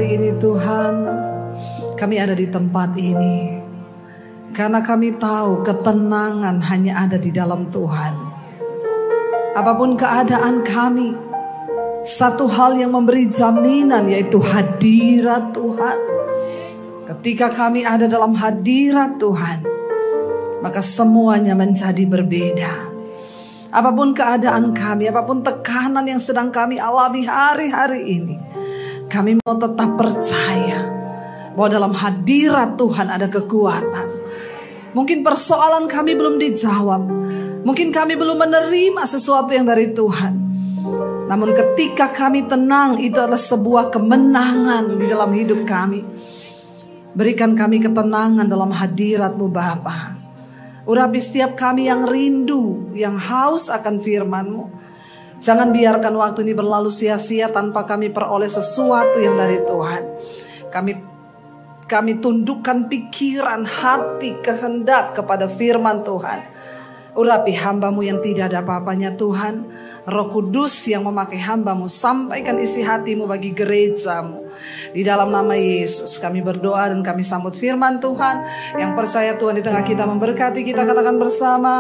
hari ini Tuhan, kami ada di tempat ini karena kami tahu ketenangan hanya ada di dalam Tuhan. Apapun keadaan kami, satu hal yang memberi jaminan yaitu hadirat Tuhan. Ketika kami ada dalam hadirat Tuhan, maka semuanya menjadi berbeda. Apapun keadaan kami, apapun tekanan yang sedang kami alami hari-hari ini, kami mau tetap percaya bahwa dalam hadirat Tuhan ada kekuatan. Mungkin persoalan kami belum dijawab, mungkin kami belum menerima sesuatu yang dari Tuhan. Namun ketika kami tenang, itu adalah sebuah kemenangan di dalam hidup kami. Berikan kami ketenangan dalam hadirat-Mu Bapa. Urapi setiap kami yang rindu, yang haus akan firman-Mu. Jangan biarkan waktu ini berlalu sia-sia tanpa kami peroleh sesuatu yang dari Tuhan. Kami tundukkan pikiran, hati, kehendak kepada firman Tuhan. Urapi hamba-Mu yang tidak ada apa-apanya Tuhan. Roh Kudus yang memakai hamba-Mu, sampaikan isi hati-Mu bagi gereja-Mu. Di dalam nama Yesus kami berdoa dan kami sambut firman Tuhan. Yang percaya Tuhan di tengah kita memberkati kita, katakan bersama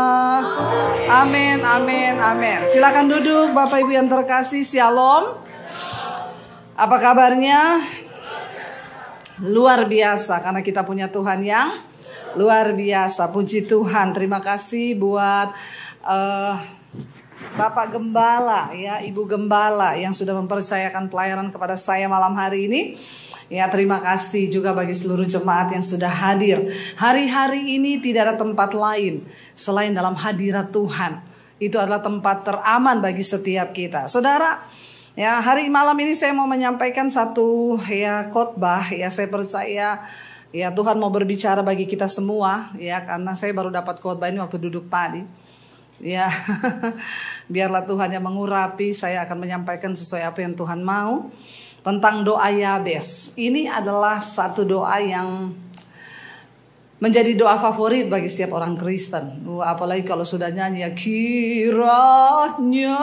amin, amin, amin. Silakan duduk Bapak Ibu yang terkasih. Shalom. Apa kabarnya? Luar biasa karena kita punya Tuhan yang luar biasa. Puji Tuhan. Terima kasih buat Bapak Gembala, ya, Ibu Gembala yang sudah mempercayakan pelayanan kepada saya malam hari ini. Ya, terima kasih juga bagi seluruh jemaat yang sudah hadir. Hari-hari ini tidak ada tempat lain selain dalam hadirat Tuhan. Itu adalah tempat teraman bagi setiap kita. Saudara, ya, hari malam ini saya mau menyampaikan satu khotbah. Ya, saya percaya ya Tuhan mau berbicara bagi kita semua, ya, karena saya baru dapat khotbah ini waktu duduk tadi. Ya, biarlah Tuhan yang mengurapi. Saya akan menyampaikan sesuai apa yang Tuhan mau tentang doa Yabes. Ini adalah satu doa yang menjadi doa favorit bagi setiap orang Kristen. Apalagi kalau sudah nyanyi ya, kiranya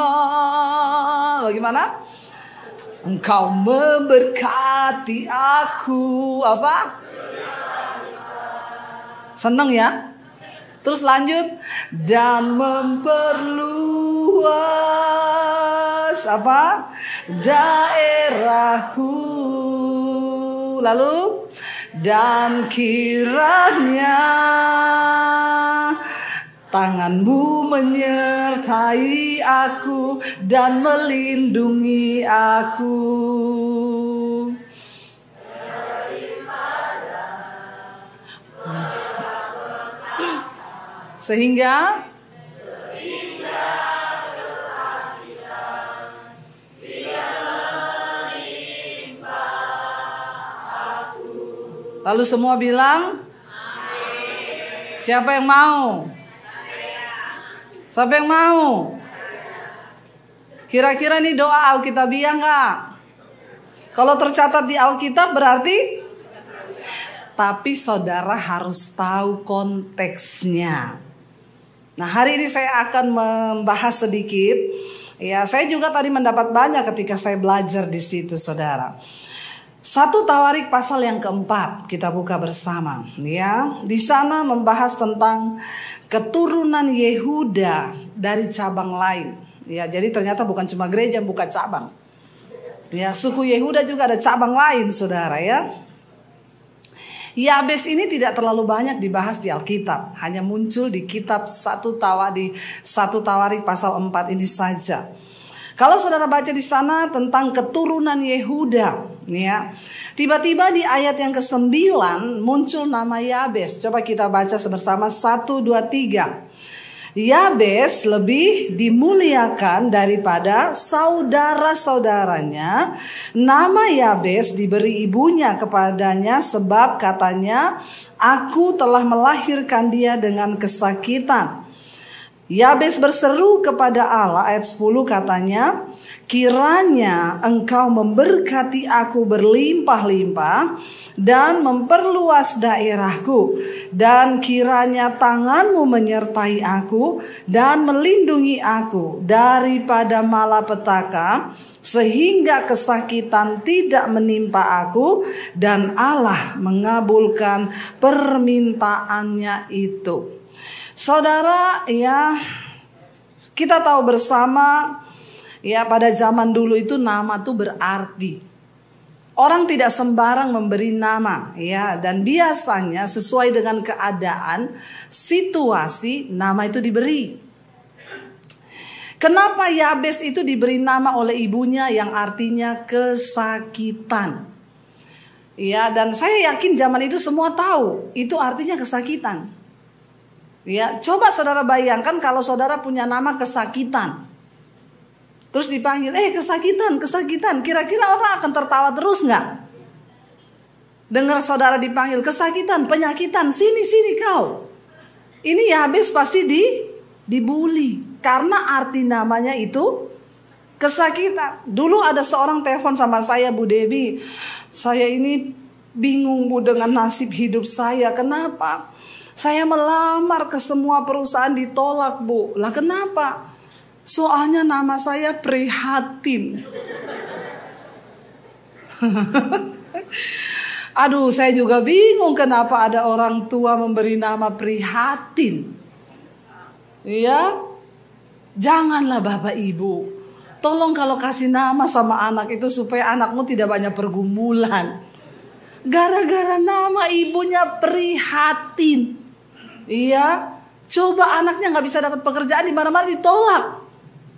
bagaimana? Engkau memberkati aku. Apa? Seneng ya? Terus lanjut, dan memperluas apa? Daerahku. Lalu, dan kiranya tangan-Mu menyertai aku dan melindungi aku. Sehingga kesakitan tidak menimpa aku. Lalu semua bilang amin. Siapa yang mau? Siapa yang mau? Kira-kira ini doa Alkitabiah enggak? Kalau tercatat di Alkitab berarti, tapi saudara harus tahu konteksnya. Nah, hari ini saya akan membahas sedikit. Ya, saya juga tadi mendapat banyak ketika saya belajar di situ, saudara. 1 Tawarik pasal yang keempat, kita buka bersama. Ya, di sana membahas tentang keturunan Yehuda dari cabang lain. Ya, jadi ternyata bukan cuma gereja buka cabang. Ya, suku Yehuda juga ada cabang lain, saudara, ya. Yabes ini tidak terlalu banyak dibahas di Alkitab, hanya muncul di kitab 1 Tawarik pasal 4 ini saja. Kalau saudara baca di sana tentang keturunan Yehuda, ya, tiba-tiba di ayat yang ke-9 muncul nama Yabes. Coba kita baca bersama 1, 2, 3. Yabes lebih dimuliakan daripada saudara-saudaranya. Nama Yabes diberi ibunya kepadanya sebab katanya, aku telah melahirkan dia dengan kesakitan. Yabes berseru kepada Allah, ayat 10 katanya, Kiranya engkau memberkati aku berlimpah-limpah dan memperluas daerahku. Dan kiranya tanganmu menyertai aku dan melindungi aku daripada malapetaka, sehingga kesakitan tidak menimpa aku. Dan Allah mengabulkan permintaannya itu. Saudara, ya, kita tahu bersama, ya, pada zaman dulu itu nama tuh berarti. Orang tidak sembarang memberi nama, ya, dan biasanya sesuai dengan keadaan, situasi, nama itu diberi. Kenapa Yabes itu diberi nama oleh ibunya yang artinya kesakitan? Ya, dan saya yakin zaman itu semua tahu itu artinya kesakitan. Ya, coba saudara bayangkan kalau saudara punya nama kesakitan. Terus dipanggil, kesakitan, kesakitan. Kira-kira orang akan tertawa terus nggak? Dengar saudara dipanggil kesakitan, penyakitan, sini kau. Ini Yabes pasti dibully. Karena arti namanya itu kesakitan. Dulu ada seorang telepon sama saya, Bu Debbie. Saya ini bingung, Bu, dengan nasib hidup saya. Kenapa? Saya melamar ke semua perusahaan ditolak, Bu. Lah kenapa? Soalnya nama saya prihatin. Aduh, saya juga bingung kenapa ada orang tua memberi nama prihatin. Ya, janganlah Bapak Ibu. Tolong kalau kasih nama sama anak itu supaya anakmu tidak banyak pergumulan. Gara-gara nama ibunya prihatin. Iya, coba anaknya nggak bisa dapat pekerjaan di mana-mana ditolak.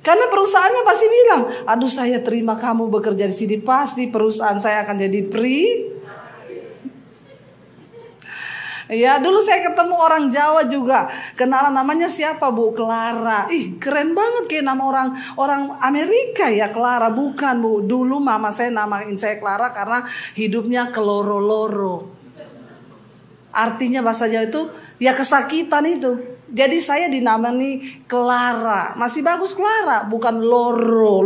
Karena perusahaannya pasti bilang, aduh saya terima kamu bekerja di sini, pasti perusahaan saya akan jadi Ya, dulu saya ketemu orang Jawa juga, kenalan namanya siapa, Bu? Clara. Ih, keren banget kayak nama orang Amerika ya, Clara. Bukan, Bu. Dulu mama saya namain saya Clara karena hidupnya keloro-loro. Artinya bahasa Jawa itu ya kesakitan itu. Jadi saya dinamani Clara. Masih bagus Clara, bukan loro.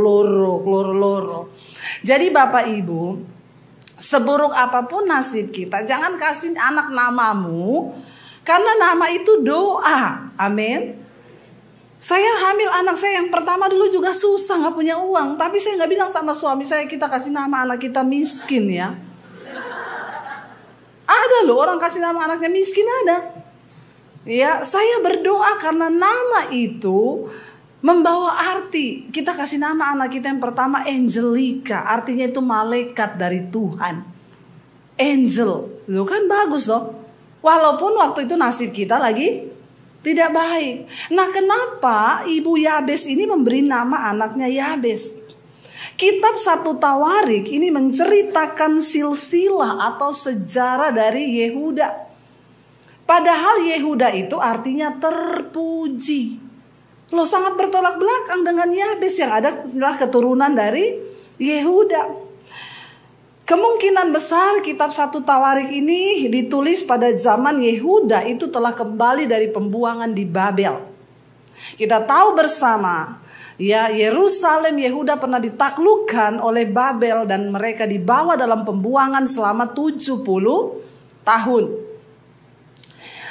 Jadi Bapak Ibu, seburuk apapun nasib kita, jangan kasih anak namamu, karena nama itu doa. Amin. Saya hamil anak saya yang pertama dulu juga susah, gak punya uang. Tapi saya gak bilang sama suami saya, kita kasih nama anak kita miskin ya. Ada loh orang kasih nama anaknya miskin, ada. Ya, saya berdoa karena nama itu membawa arti. Kita kasih nama anak kita yang pertama Angelica, artinya itu malaikat dari Tuhan. Angel, lu kan bagus loh. Walaupun waktu itu nasib kita lagi tidak baik. Nah, kenapa Ibu Yabes ini memberi nama anaknya Yabes? Kitab 1 Tawarik ini menceritakan silsilah atau sejarah dari Yehuda. Padahal Yehuda itu artinya terpuji. Lo sangat bertolak belakang dengan Yabes yang adalah keturunan dari Yehuda. Kemungkinan besar kitab 1 Tawarik ini ditulis pada zaman Yehuda itu telah kembali dari pembuangan di Babel. Kita tahu bersama, ya, Yerusalem Yehuda pernah ditaklukkan oleh Babel dan mereka dibawa dalam pembuangan selama 70 tahun.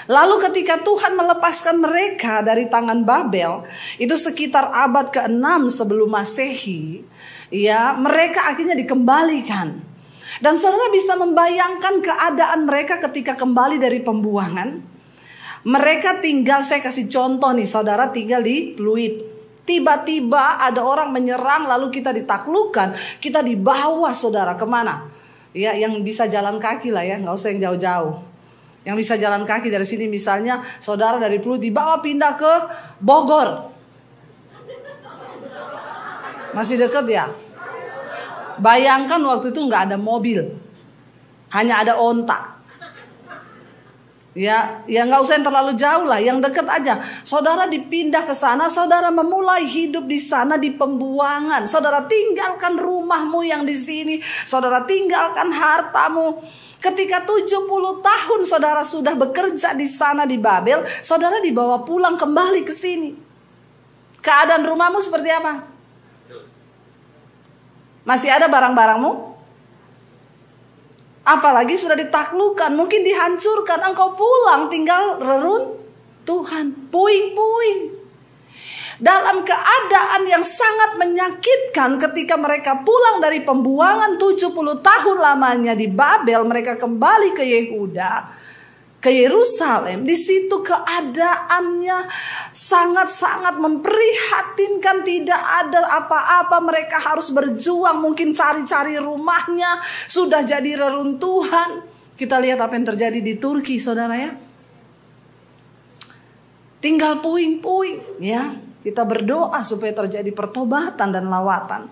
Lalu ketika Tuhan melepaskan mereka dari tangan Babel, itu sekitar abad ke-6 sebelum Masehi, ya, mereka akhirnya dikembalikan. Dan saudara bisa membayangkan keadaan mereka ketika kembali dari pembuangan. Mereka tinggal, saya kasih contoh nih, saudara tinggal di Pluit. Tiba-tiba ada orang menyerang lalu kita ditaklukkan, kita dibawa saudara kemana? Ya, yang bisa jalan kaki lah ya, nggak usah yang jauh-jauh. Yang bisa jalan kaki dari sini misalnya saudara dari Pluit dibawa pindah ke Bogor. Masih dekat ya? Bayangkan waktu itu nggak ada mobil, hanya ada onta. Ya nggak usah yang terlalu jauh lah, yang dekat aja. Saudara dipindah ke sana, saudara memulai hidup di sana di pembuangan. Saudara tinggalkan rumahmu yang di sini, saudara tinggalkan hartamu. Ketika 70 tahun saudara sudah bekerja di sana di Babel, saudara dibawa pulang kembali ke sini. Keadaan rumahmu seperti apa? Masih ada barang-barangmu? Apalagi sudah ditaklukkan, mungkin dihancurkan. Engkau pulang tinggal reruntuhan, puing-puing. Dalam keadaan yang sangat menyakitkan ketika mereka pulang dari pembuangan 70 tahun lamanya di Babel, mereka kembali ke Yehuda, ke Yerusalem. Di situ keadaannya sangat-sangat memprihatinkan, tidak ada apa-apa, mereka harus berjuang, mungkin cari-cari rumahnya sudah jadi reruntuhan. Kita lihat apa yang terjadi di Turki, saudara ya. Tinggal puing-puing ya. Kita berdoa supaya terjadi pertobatan dan lawatan.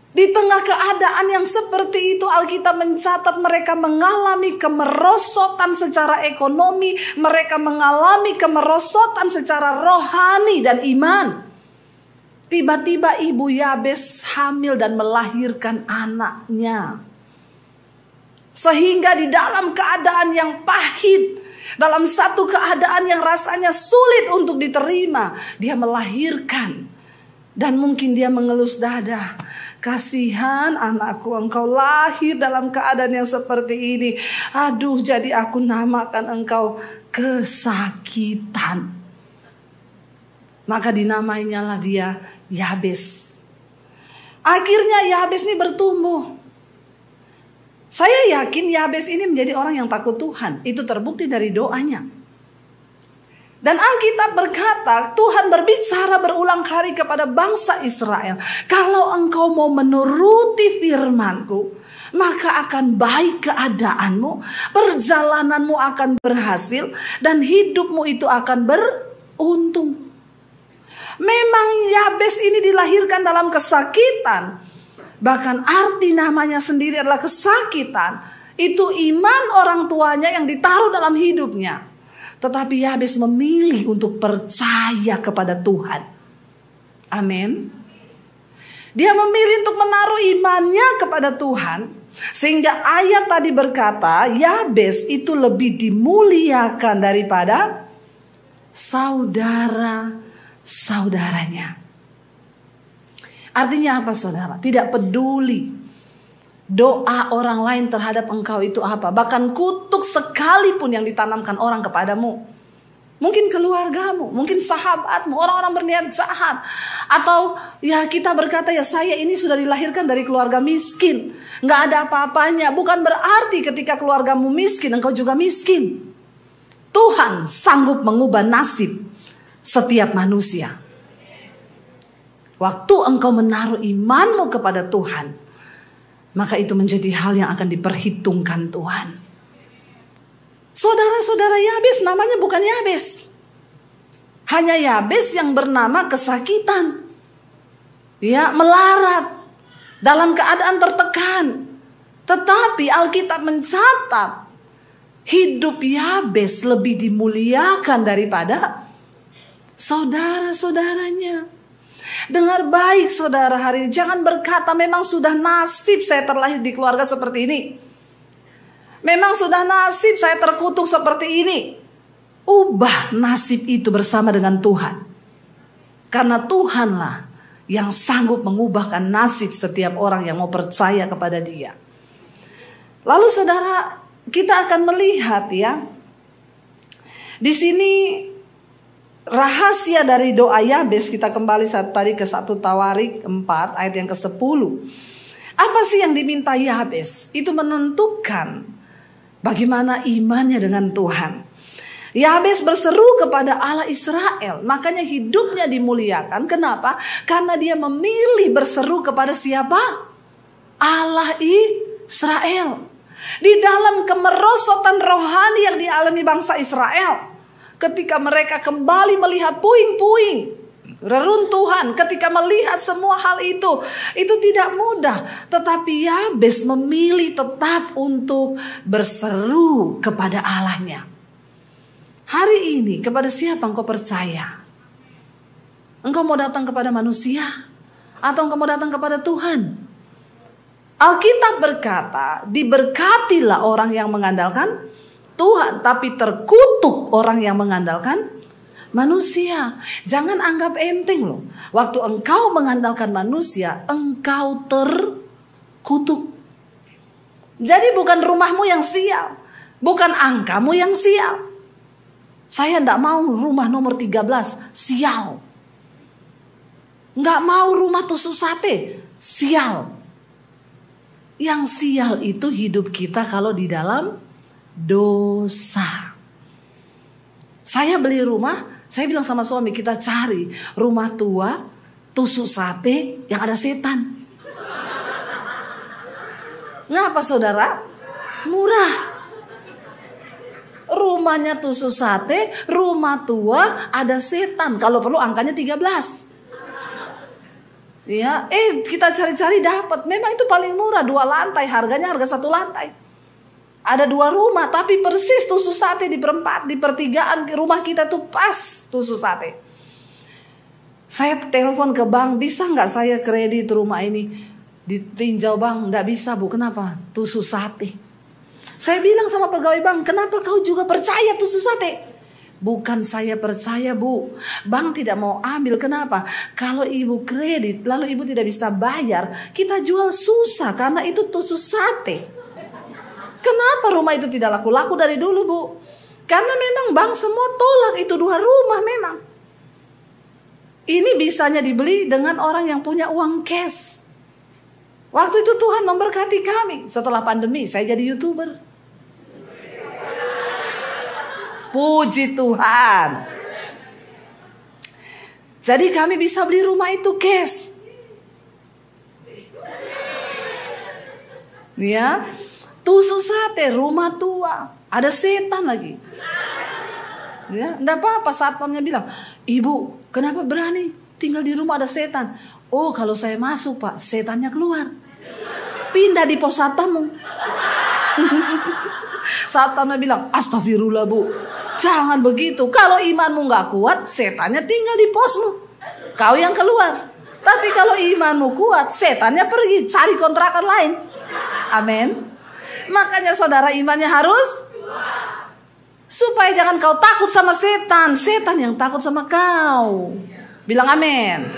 Di tengah keadaan yang seperti itu, Alkitab mencatat mereka mengalami kemerosotan secara ekonomi, mereka mengalami kemerosotan secara rohani dan iman. Tiba-tiba ibu Yabes hamil dan melahirkan anaknya. Sehingga di dalam keadaan yang pahit, dalam satu keadaan yang rasanya sulit untuk diterima, dia melahirkan. Dan mungkin dia mengelus dada. Kasihan anakku, engkau lahir dalam keadaan yang seperti ini. Aduh, jadi aku namakan engkau kesakitan. Maka dinamainyalah dia Yabes. Akhirnya Yabes ini bertumbuh. Saya yakin Yabes ini menjadi orang yang takut Tuhan. Itu terbukti dari doanya. Dan Alkitab berkata, Tuhan berbicara berulang kali kepada bangsa Israel. Kalau engkau mau menuruti firman-Ku, maka akan baik keadaanmu, perjalananmu akan berhasil, dan hidupmu itu akan beruntung. Memang Yabes ini dilahirkan dalam kesakitan. Bahkan arti namanya sendiri adalah kesakitan. Itu iman orang tuanya yang ditaruh dalam hidupnya. Tetapi Yabes memilih untuk percaya kepada Tuhan. Amin. Dia memilih untuk menaruh imannya kepada Tuhan. Sehingga ayat tadi berkata, Yabes itu lebih dimuliakan daripada saudara-saudaranya. Artinya apa, saudara? Tidak peduli doa orang lain terhadap engkau itu apa. Bahkan kutuk sekalipun yang ditanamkan orang kepadamu. Mungkin keluargamu, mungkin sahabatmu, orang-orang berniat jahat. Atau ya kita berkata, ya saya ini sudah dilahirkan dari keluarga miskin. Nggak ada apa-apanya. Bukan berarti ketika keluargamu miskin, engkau juga miskin. Tuhan sanggup mengubah nasib setiap manusia. Waktu engkau menaruh imanmu kepada Tuhan, maka itu menjadi hal yang akan diperhitungkan Tuhan. Saudara-saudara Yabes namanya bukan Yabes. Hanya Yabes yang bernama kesakitan. Ya, melarat. Dalam keadaan tertekan. Tetapi Alkitab mencatat, hidup Yabes lebih dimuliakan daripada saudara-saudaranya. Dengar baik saudara hari ini. Jangan berkata memang sudah nasib saya terlahir di keluarga seperti ini. Memang sudah nasib saya terkutuk seperti ini. Ubah nasib itu bersama dengan Tuhan. Karena Tuhanlah yang sanggup mengubahkan nasib setiap orang yang mau percaya kepada Dia. Lalu saudara, kita akan melihat ya. Di sini rahasia dari doa Yabes, kita kembali tadi ke 1 Tawarik 4 ayat yang ke-10. Apa sih yang diminta Yabes? Itu menentukan bagaimana imannya dengan Tuhan. Yabes berseru kepada Allah Israel, makanya hidupnya dimuliakan. Kenapa? Karena dia memilih berseru kepada siapa? Allah Israel. Di dalam kemerosotan rohani yang dialami bangsa Israel, ketika mereka kembali melihat puing-puing, reruntuhan, ketika melihat semua hal itu tidak mudah. Tetapi Yabes memilih tetap untuk berseru kepada Allahnya. Hari ini kepada siapa engkau percaya? Engkau mau datang kepada manusia? Atau engkau mau datang kepada Tuhan? Alkitab berkata, diberkatilah orang yang mengandalkan Tuhan, tapi terkutuk orang yang mengandalkan manusia. Jangan anggap enteng loh. Waktu engkau mengandalkan manusia, engkau terkutuk. Jadi bukan rumahmu yang sial, bukan angkamu yang sial. Saya tidak mau rumah nomor 13 sial. Nggak mau rumah tusuk sate sial. Yang sial itu hidup kita kalau di dalam dosa. Saya beli rumah, saya bilang sama suami, kita cari rumah tua, tusuk sate yang ada setan. Ngapa saudara? Murah. Rumahnya tusuk sate, rumah tua, ada setan. Kalau perlu angkanya 13. Ya, kita cari-cari dapat. Memang itu paling murah, 2 lantai, harganya harga 1 lantai. Ada 2 rumah, tapi persis tusuk sate di perempat, di pertigaan rumah kita tuh pas tusuk sate. Saya telepon ke bank, bisa nggak saya kredit rumah ini? Ditinjau bang, nggak bisa bu. Kenapa? Tusuk sate. Saya bilang sama pegawai bank, kenapa kau juga percaya tusuk sate? Bukan saya percaya bu, bank tidak mau ambil. Kenapa? Kalau ibu kredit, lalu ibu tidak bisa bayar, kita jual susah karena itu tusuk sate. Kenapa rumah itu tidak laku-laku dari dulu bu? Karena memang bank semua tolak itu 2 rumah memang. Ini bisanya dibeli dengan orang yang punya uang cash. Waktu itu Tuhan memberkati kami. Setelah pandemi saya jadi YouTuber. Puji Tuhan. Jadi kami bisa beli rumah itu cash. Ya. Tusuk sate, rumah tua, ada setan lagi. Ya, enggak apa-apa, satpamnya bilang, ibu, kenapa berani tinggal di rumah ada setan? Oh, kalau saya masuk pak, setannya keluar. Pindah di pos satpammu. Satpamnya bilang, astagfirullah bu, jangan begitu. Kalau imanmu nggak kuat, setannya tinggal di posmu. Kau yang keluar. Tapi kalau imanmu kuat, setannya pergi cari kontrakan lain. Amin. Makanya saudara imannya harus supaya jangan kau takut sama setan. Setan yang takut sama kau. Bilang amin.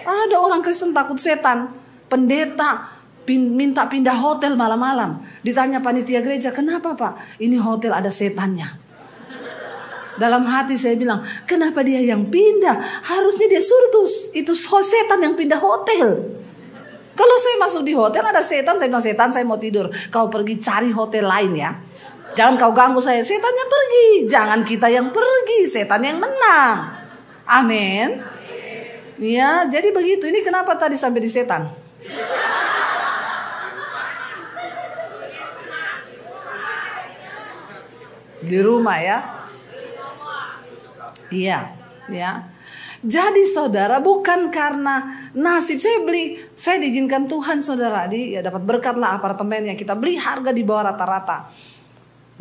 Ada orang Kristen takut setan. Pendeta minta pindah hotel malam-malam. Ditanya panitia gereja, kenapa pak? Ini hotel ada setannya. Dalam hati saya bilang, kenapa dia yang pindah? Harusnya dia suruh tuh, itu setan yang pindah hotel. Kalau saya masuk di hotel ada setan, saya bilang setan saya mau tidur. Kau pergi cari hotel lain ya. Jangan kau ganggu saya, setannya pergi. Jangan kita yang pergi, setan yang menang. Amin. Ya, jadi begitu. Ini kenapa tadi sampai di setan? Di rumah ya. Iya, ya. Jadi saudara, bukan karena nasib saya diizinkan Tuhan saudara ya dapat berkat lah apartemennya, kita beli harga di bawah rata-rata.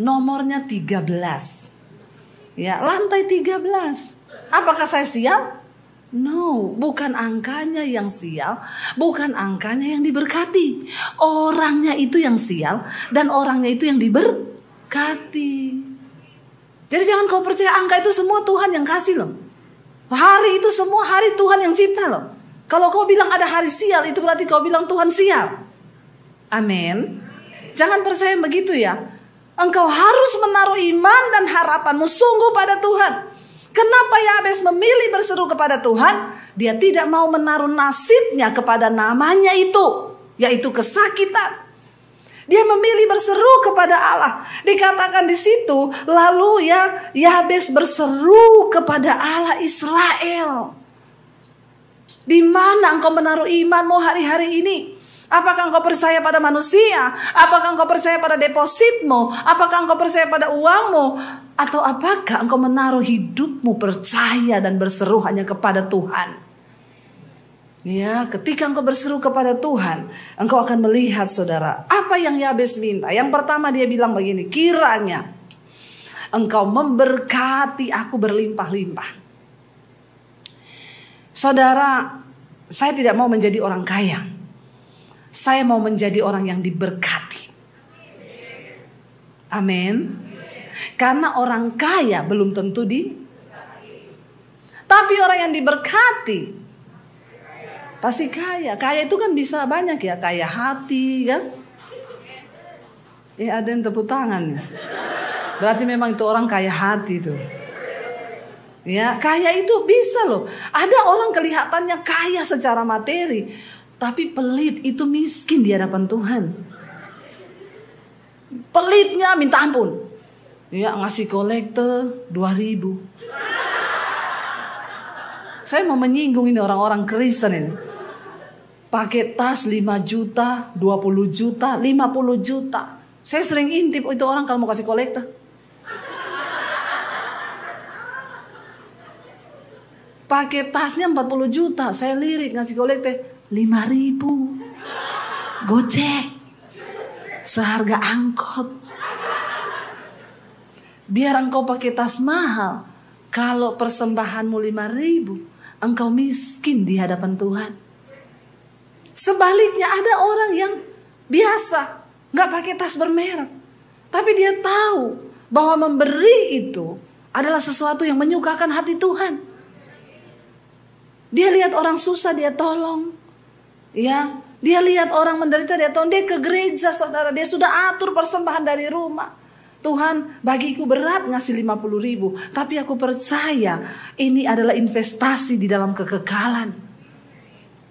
Nomornya 13. Ya, lantai 13. Apakah saya sial? No, bukan angkanya yang sial, bukan angkanya yang diberkati. Orangnya itu yang sial dan orangnya itu yang diberkati. Jadi jangan kau percaya angka itu semua Tuhan yang kasih loh. Hari itu semua hari Tuhan yang cipta loh. Kalau kau bilang ada hari sial, itu berarti kau bilang Tuhan sial. Amin. Jangan percaya begitu ya. Engkau harus menaruh iman dan harapanmu sungguh pada Tuhan. Kenapa Yabes memilih berseru kepada Tuhan? Dia tidak mau menaruh nasibnya kepada namanya itu, yaitu kesakitan. Dia memilih berseru kepada Allah. Dikatakan di situ, lalu ya Yabes berseru kepada Allah Israel. Di mana engkau menaruh imanmu hari-hari ini? Apakah engkau percaya pada manusia? Apakah engkau percaya pada depositmu? Apakah engkau percaya pada uangmu? Atau apakah engkau menaruh hidupmu percaya dan berseru hanya kepada Tuhan? Ya, ketika engkau berseru kepada Tuhan, engkau akan melihat saudara, apa yang Yabes minta. Yang pertama dia bilang begini, kiranya engkau memberkati aku berlimpah-limpah. Saudara, saya tidak mau menjadi orang kaya. Saya mau menjadi orang yang diberkati. Amin. Karena orang kaya belum tentu Tapi orang yang diberkati pasti kaya. Kaya itu kan bisa banyak ya. Kaya hati kan. Ada yang tepuk tangan ya. Berarti memang itu orang kaya hati tuh. Ya, kaya itu bisa loh. Ada orang kelihatannya kaya secara materi, tapi pelit, itu miskin di hadapan Tuhan. Pelitnya minta ampun. Ya, ngasih kolekte 2.000. Saya mau menyinggung ini orang-orang Kristen ini. Pakai tas 5 juta, 20 juta, 50 juta. Saya sering intip itu orang kalau mau kasih kolekte. Pakai tasnya 40 juta. Saya lirik ngasih kolekte 5.000. Gojek. Seharga angkot. Biar engkau pakai tas mahal. Kalau persembahanmu 5.000, engkau miskin di hadapan Tuhan. Sebaliknya ada orang yang biasa, nggak pakai tas bermerek, tapi dia tahu bahwa memberi itu adalah sesuatu yang menyukakan hati Tuhan. Dia lihat orang susah, dia tolong. Ya, dia lihat orang menderita, dia tolong. Dia ke gereja, saudara, dia sudah atur persembahan dari rumah. Tuhan, bagiku berat ngasih 50.000, tapi aku percaya ini adalah investasi di dalam kekekalan.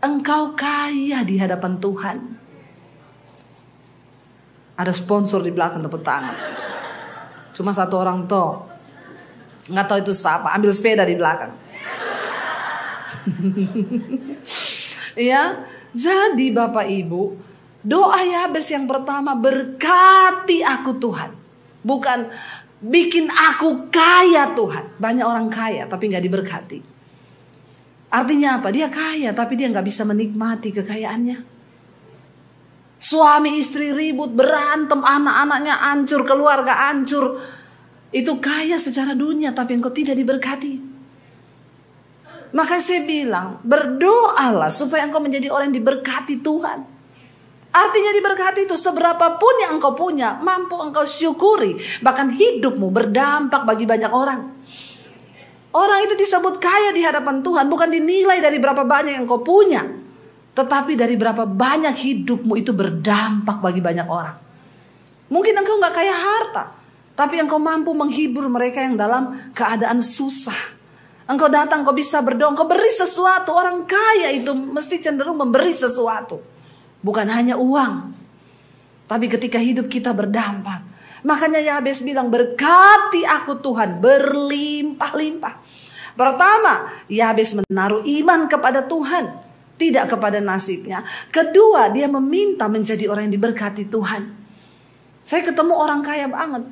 Engkau kaya di hadapan Tuhan. Ada sponsor di belakang, tepuk tangan. Cuma satu orang toh, nggak tahu itu siapa, ambil sepeda di belakang. Ya, jadi Bapak Ibu, doa Yabes yang pertama, berkati aku Tuhan. Bukan bikin aku kaya Tuhan. Banyak orang kaya tapi gak diberkati. Artinya apa? Dia kaya tapi dia gak bisa menikmati kekayaannya. Suami istri ribut, berantem, anak-anaknya hancur, keluarga hancur. Itu kaya secara dunia tapi engkau tidak diberkati. Maka saya bilang, berdoalah supaya engkau menjadi orang yang diberkati Tuhan. Artinya diberkati itu seberapapun yang engkau punya, mampu engkau syukuri. Bahkan hidupmu berdampak bagi banyak orang. Orang itu disebut kaya di hadapan Tuhan, bukan dinilai dari berapa banyak yang engkau punya, tetapi dari berapa banyak hidupmu itu berdampak bagi banyak orang. Mungkin engkau gak kaya harta, tapi engkau mampu menghibur mereka yang dalam keadaan susah. Engkau datang, engkau bisa berdoa, engkau beri sesuatu. Orang kaya itu mesti cenderung memberi sesuatu. Bukan hanya uang, tapi ketika hidup kita berdampak. Makanya Yabes bilang, berkati aku Tuhan berlimpah-limpah. Pertama, Yabes menaruh iman kepada Tuhan, tidak kepada nasibnya. Kedua, dia meminta menjadi orang yang diberkati Tuhan. Saya ketemu orang kaya banget,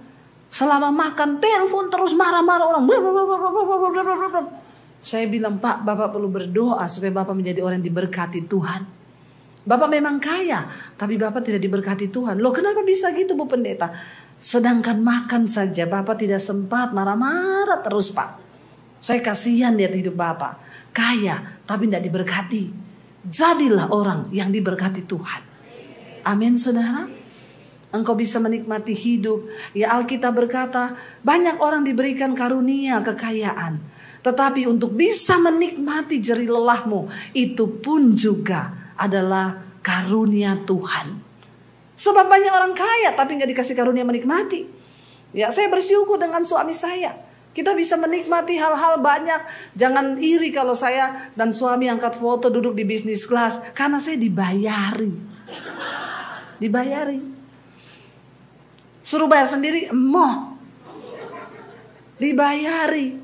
selama makan telepon terus marah-marah orang. Saya bilang, Pak, Bapak perlu berdoa supaya Bapak menjadi orang yang diberkati Tuhan. Bapak memang kaya, tapi Bapak tidak diberkati Tuhan. Loh, kenapa bisa gitu, Bu Pendeta? Sedangkan makan saja Bapak tidak sempat, marah-marah terus, Pak. Saya kasihan lihat hidup Bapak. Kaya, tapi tidak diberkati. Jadilah orang yang diberkati Tuhan. Amin, saudara. Engkau bisa menikmati hidup. Ya, Alkitab berkata, banyak orang diberikan karunia kekayaan. Tetapi untuk bisa menikmati jerih lelahmu, itu pun juga adalah karunia Tuhan. Sebab banyak orang kaya tapi gak dikasih karunia menikmati. Ya, saya bersyukur dengan suami saya. Kita bisa menikmati hal-hal banyak. Jangan iri kalau saya dan suami angkat foto duduk di bisnis kelas, karena saya dibayari. Dibayari. Suruh bayar sendiri, emoh. Dibayari.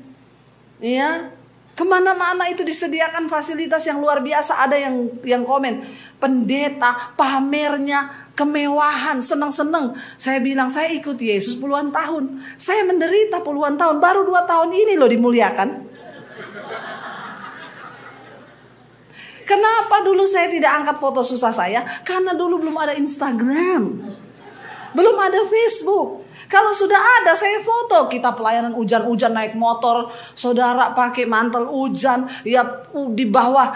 Ya. Kemana-mana itu disediakan fasilitas yang luar biasa. Ada yang komen, pendeta pamernya kemewahan, senang-senang. Saya bilang, saya ikut Yesus puluhan tahun, saya menderita puluhan tahun, baru 2 tahun ini loh dimuliakan. Kenapa dulu saya tidak angkat foto susah saya? Karena dulu belum ada Instagram, belum ada Facebook. Kalau sudah ada, saya foto. Kita pelayanan hujan-hujan naik motor, saudara pakai mantel hujan, ya di bawah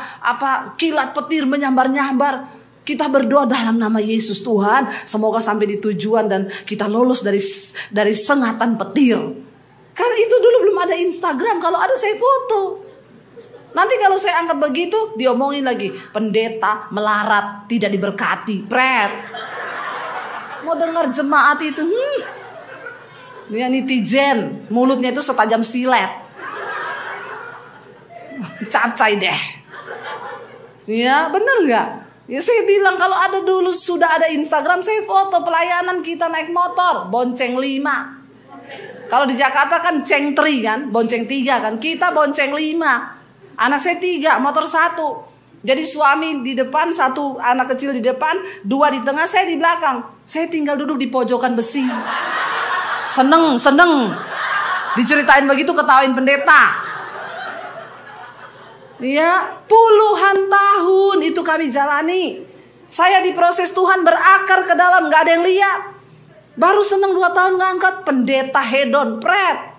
kilat petir menyambar-nyambar. Kita berdoa dalam nama Yesus Tuhan, semoga sampai di tujuan dan kita lolos dari sengatan petir. Karena itu dulu belum ada Instagram. Kalau ada saya foto. Nanti kalau saya angkat begitu, diomongin lagi, pendeta melarat, tidak diberkati. Pret. Mau dengar jemaat itu? Dia netizen, mulutnya itu setajam silet. Capcay deh. Ya, bener nggak? Ya saya bilang kalau ada dulu sudah ada Instagram, saya foto pelayanan kita naik motor, bonceng 5. Kalau di Jakarta kan ceng-tri kan, bonceng 3 kan, kita bonceng 5. Anak saya 3, motor 1. Jadi suami di depan, 1 anak kecil di depan, 2 di tengah, saya di belakang. Saya tinggal duduk di pojokan besi. Seneng. Diceritain begitu ketawain pendeta. Ya, puluhan tahun itu kami jalani. Saya diproses Tuhan berakar ke dalam, gak ada yang lihat. Baru seneng 2 tahun ngangkat, pendeta hedon, pret.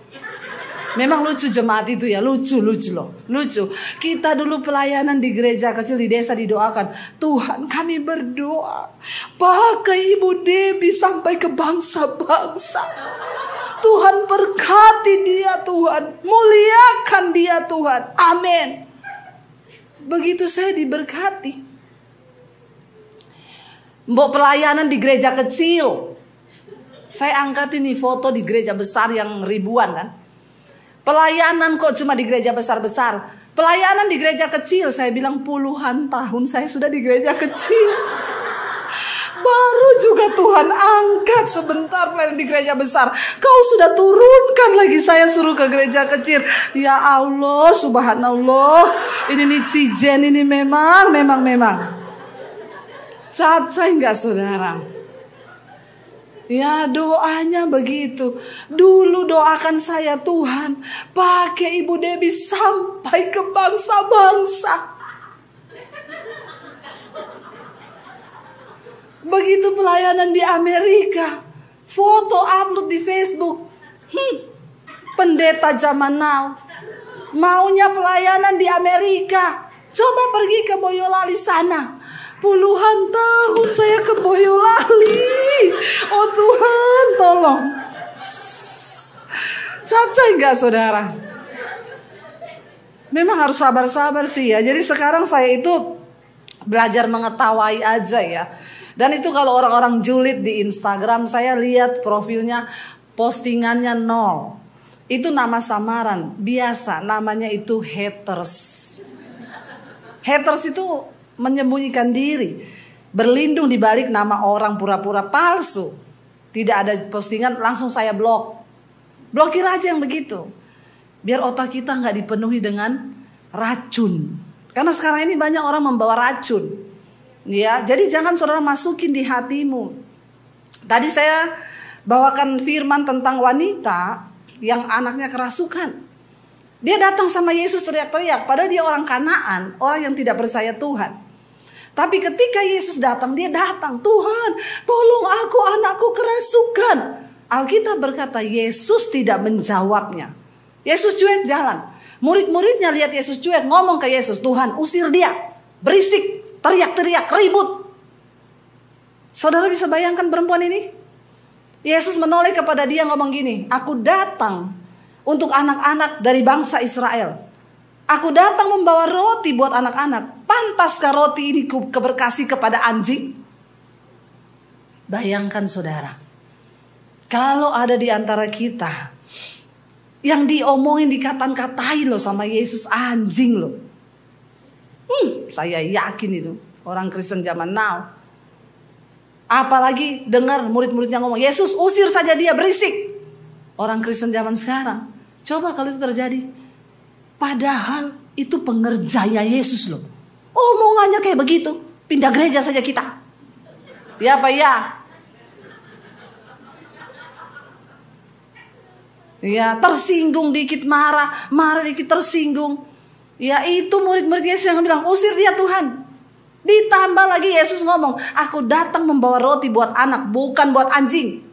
Memang lucu jemaat itu ya, lucu loh. Lucu. Kita dulu pelayanan di gereja kecil di desa didoakan, Tuhan kami berdoa, pakai Ibu Debbie sampai ke bangsa-bangsa. Tuhan berkati dia Tuhan, muliakan dia Tuhan. Amin. Begitu saya diberkati. Mbok pelayanan di gereja kecil. Saya angkat ini foto di gereja besar yang ribuan kan. Pelayanan kok cuma di gereja besar-besar. Pelayanan di gereja kecil, saya bilang puluhan tahun saya sudah di gereja kecil. Baru juga Tuhan angkat sebentar pelayanan di gereja besar. Kau sudah turunkan lagi saya suruh ke gereja kecil. Ya Allah, subhanallah. Ini netizen ini memang. Capcay enggak saudara? Ya doanya begitu. Dulu doakan saya Tuhan, pakai Ibu Debbie sampai ke bangsa-bangsa. Begitu pelayanan di Amerika, foto upload di Facebook. Pendeta zaman now maunya pelayanan di Amerika. Coba pergi ke Boyolali sana. Puluhan tahun saya ke Boyolali. Oh Tuhan, tolong. Capcay enggak saudara? Memang harus sabar-sabar sih ya. Jadi sekarang saya itu belajar mengetahui aja ya. Dan itu kalau orang-orang julid di Instagram, saya lihat profilnya, postingannya 0. Itu nama samaran, biasa namanya itu haters. Haters itu menyembunyikan diri, berlindung di balik nama orang pura-pura palsu. Tidak ada postingan, langsung saya blokir aja yang begitu, biar otak kita nggak dipenuhi dengan racun. Karena sekarang ini banyak orang membawa racun, ya. Jadi jangan saudara masukin di hatimu. Tadi saya bawakan firman tentang wanita yang anaknya kerasukan. Dia datang sama Yesus teriak-teriak, padahal dia orang Kanaan, orang yang tidak percaya Tuhan. Tapi ketika Yesus datang, dia datang, Tuhan tolong aku, anakku kerasukan. Alkitab berkata Yesus tidak menjawabnya. Yesus cuek jalan. Murid-muridnya lihat Yesus cuek, ngomong ke Yesus, Tuhan usir dia, berisik, teriak-teriak, ribut. Saudara bisa bayangkan perempuan ini? Yesus menoleh kepada dia ngomong gini, aku datang untuk anak-anak dari bangsa Israel. Aku datang membawa roti buat anak-anak. Pantaskah roti ini kasih kepada anjing? Bayangkan saudara, kalau ada di antara kita yang diomongin, dikata-katain loh sama Yesus, anjing loh. Saya yakin itu orang Kristen zaman now. Apalagi dengar murid-muridnya ngomong, Yesus usir saja dia, berisik. Orang Kristen zaman sekarang, coba kalau itu terjadi. Padahal itu pengerjaya Yesus loh. Omongannya kayak begitu. Pindah gereja saja kita. Ya apa ya? Ya tersinggung dikit marah dikit tersinggung. Ya itu murid-murid Yesus yang bilang usir dia Tuhan. Ditambah lagi Yesus ngomong, aku datang membawa roti buat anak, bukan buat anjing.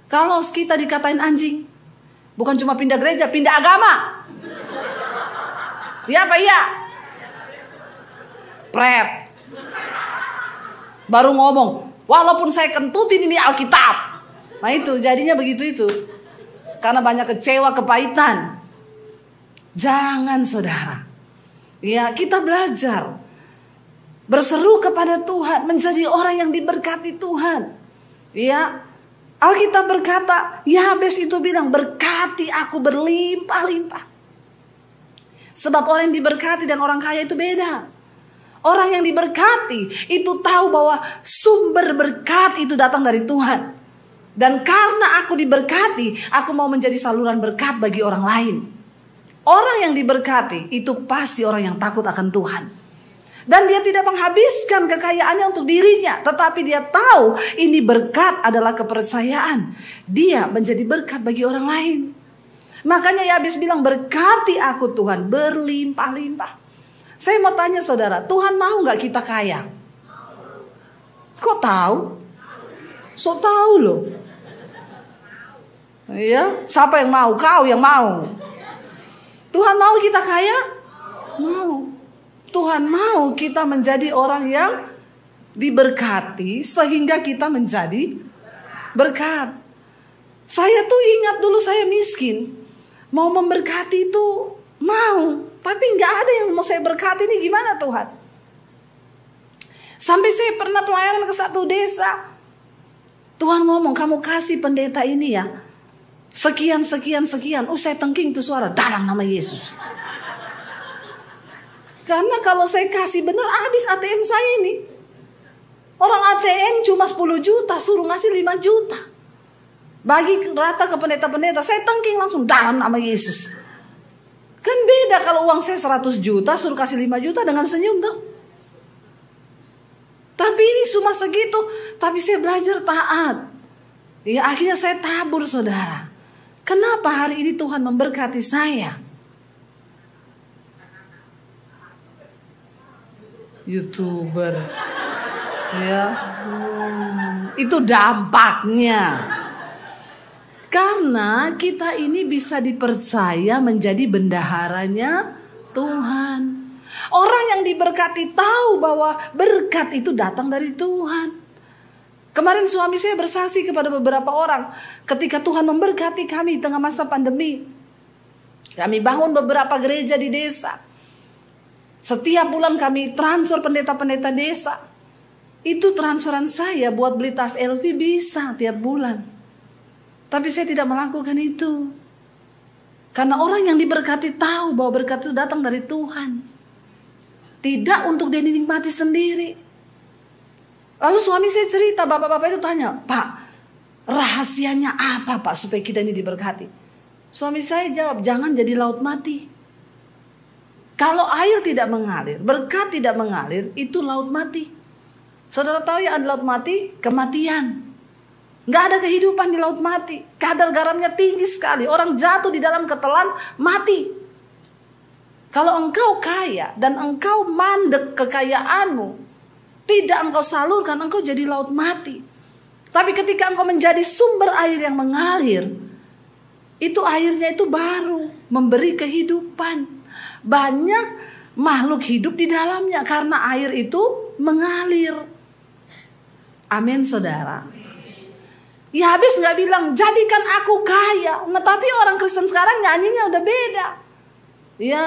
Kalau kita dikatain anjing, bukan cuma pindah gereja, pindah agama. Ya apa iya? Pret. Baru ngomong, walaupun saya kentutin ini Alkitab. Nah itu jadinya begitu itu. Karena banyak kecewa, kepahitan. Jangan saudara. Ya, kita belajar berseru kepada Tuhan, menjadi orang yang diberkati Tuhan. Ya, Alkitab berkata, Yabes itu bilang, berkati aku berlimpah-limpah. Sebab orang yang diberkati dan orang kaya itu beda. Orang yang diberkati itu tahu bahwa sumber berkat itu datang dari Tuhan. Dan karena aku diberkati, aku mau menjadi saluran berkat bagi orang lain. Orang yang diberkati itu pasti orang yang takut akan Tuhan. Dan dia tidak menghabiskan kekayaannya untuk dirinya, tetapi dia tahu ini berkat adalah kepercayaan. Dia menjadi berkat bagi orang lain. Makanya Yabes bilang, berkati aku Tuhan berlimpah-limpah. Saya mau tanya saudara, Tuhan mau gak kita kaya? Kok tahu? So tahu loh. Ya, siapa yang mau? Kau yang mau. Tuhan mau kita kaya? Mau. Tuhan mau kita menjadi orang yang diberkati sehingga kita menjadi berkat. Saya tuh ingat dulu saya miskin. Mau memberkati itu mau. Tapi gak ada yang mau saya berkati, ini gimana Tuhan? Sampai saya pernah pelayanan ke satu desa. Tuhan ngomong, kamu kasih pendeta ini ya, sekian. Saya tengking tuh suara, dalam nama Yesus. Karena kalau saya kasih bener, habis ATM saya ini. Orang ATM cuma 10 juta, suruh ngasih 5 juta. Bagi rata ke pendeta-pendeta, saya tengking langsung dalam nama Yesus. Kan beda kalau uang saya 100 juta, suruh kasih 5 juta dengan senyum tuh. Tapi ini cuma segitu, tapi saya belajar taat. Ya akhirnya saya tabur saudara. Kenapa hari ini Tuhan memberkati saya? YouTuber. Ya. Itu dampaknya. Karena kita ini bisa dipercaya menjadi bendaharanya Tuhan. Orang yang diberkati tahu bahwa berkat itu datang dari Tuhan. Kemarin suami saya bersaksi kepada beberapa orang. Ketika Tuhan memberkati kami di tengah masa pandemi. Kami bangun beberapa gereja di desa. Setiap bulan kami transfer pendeta-pendeta desa. Itu transferan saya buat beli tas LV bisa tiap bulan. Tapi saya tidak melakukan itu. Karena orang yang diberkati tahu bahwa berkat itu datang dari Tuhan. Tidak untuk dia dinikmati sendiri. Lalu suami saya cerita, bapak-bapak itu tanya, Pak, rahasianya apa Pak supaya kita ini diberkati? Suami saya jawab, jangan jadi laut mati. Kalau air tidak mengalir, berkat tidak mengalir, itu laut mati. Saudara tahu yang ada laut mati? Kematian. Gak ada kehidupan di laut mati. Kadar garamnya tinggi sekali. Orang jatuh di dalam ketelan, mati. Kalau engkau kaya dan engkau mandek kekayaanmu, tidak engkau salurkan, engkau jadi laut mati. Tapi ketika engkau menjadi sumber air yang mengalir, itu airnya itu baru memberi kehidupan. Banyak makhluk hidup di dalamnya karena air itu mengalir. Amin saudara. Yabes gak bilang jadikan aku kaya. Nah, tapi orang Kristen sekarang nyanyinya udah beda. Ya,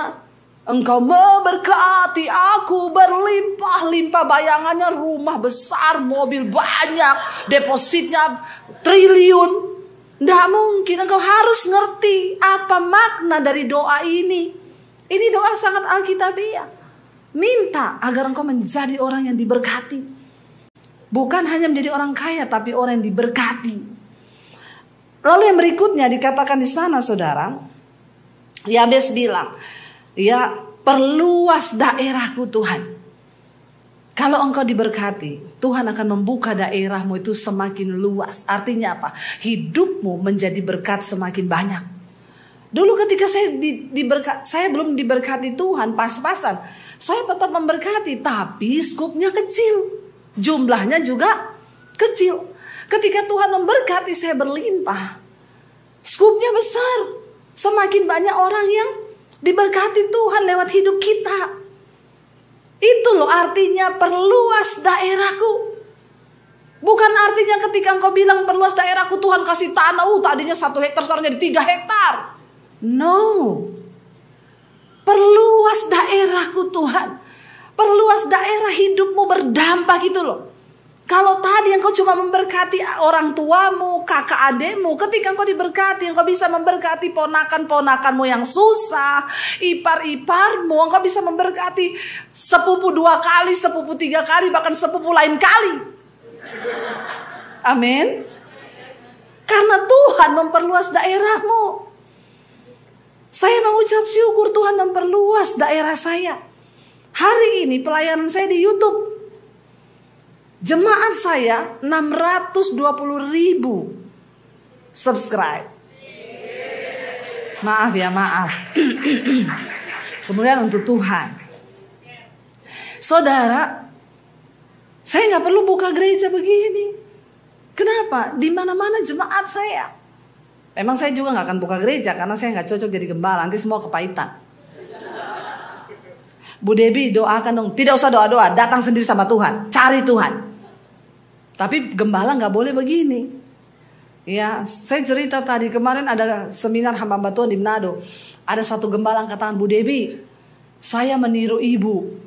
engkau memberkati aku berlimpah-limpah. Bayangannya rumah besar, mobil banyak, depositnya triliun. Nggak mungkin. Engkau harus ngerti apa makna dari doa ini. Ini doa sangat alkitabiah. Minta agar engkau menjadi orang yang diberkati. Bukan hanya menjadi orang kaya, tapi orang yang diberkati. Lalu yang berikutnya dikatakan di sana, saudara. Yabes bilang, ya perluas daerahku Tuhan. Kalau engkau diberkati, Tuhan akan membuka daerahmu itu semakin luas. Artinya apa? Hidupmu menjadi berkat semakin banyak. Dulu ketika saya belum diberkati Tuhan pas-pasan, saya tetap memberkati, tapi skupnya kecil. Jumlahnya juga kecil. Ketika Tuhan memberkati saya berlimpah, skupnya besar. Semakin banyak orang yang diberkati Tuhan lewat hidup kita. Itu loh artinya perluas daerahku. Bukan artinya ketika engkau bilang perluas daerahku, Tuhan kasih tanah, tadinya 1 hektar sekarang jadi 3 hektar. No. Perluas daerahku Tuhan. Perluas daerah hidupmu berdampak gitu loh. Kalau tadi engkau cuma memberkati orang tuamu, kakak adekmu, ketika engkau diberkati, engkau bisa memberkati ponakan-ponakanmu yang susah, ipar-iparmu, engkau bisa memberkati sepupu 2 kali, sepupu 3 kali, bahkan sepupu lain kali. Amin. Karena Tuhan memperluas daerahmu. Saya mengucap syukur Tuhan memperluas daerah saya. Hari ini pelayanan saya di YouTube. Jemaat saya 620.000 subscribe. Maaf ya, maaf. Kemudian untuk Tuhan. Saudara, saya gak perlu buka gereja begini. Kenapa? Di mana-mana jemaat saya. Memang saya juga gak akan buka gereja karena saya gak cocok jadi gembala. Nanti semua kepahitan. Bu Debbie doakan dong. Tidak usah doa-doa, datang sendiri sama Tuhan. Cari Tuhan. Tapi gembala gak boleh begini. Ya, saya cerita tadi kemarin ada seminar hamba Tuhan di Manado. Ada satu gembala katakan, Bu Debbie, saya meniru ibu.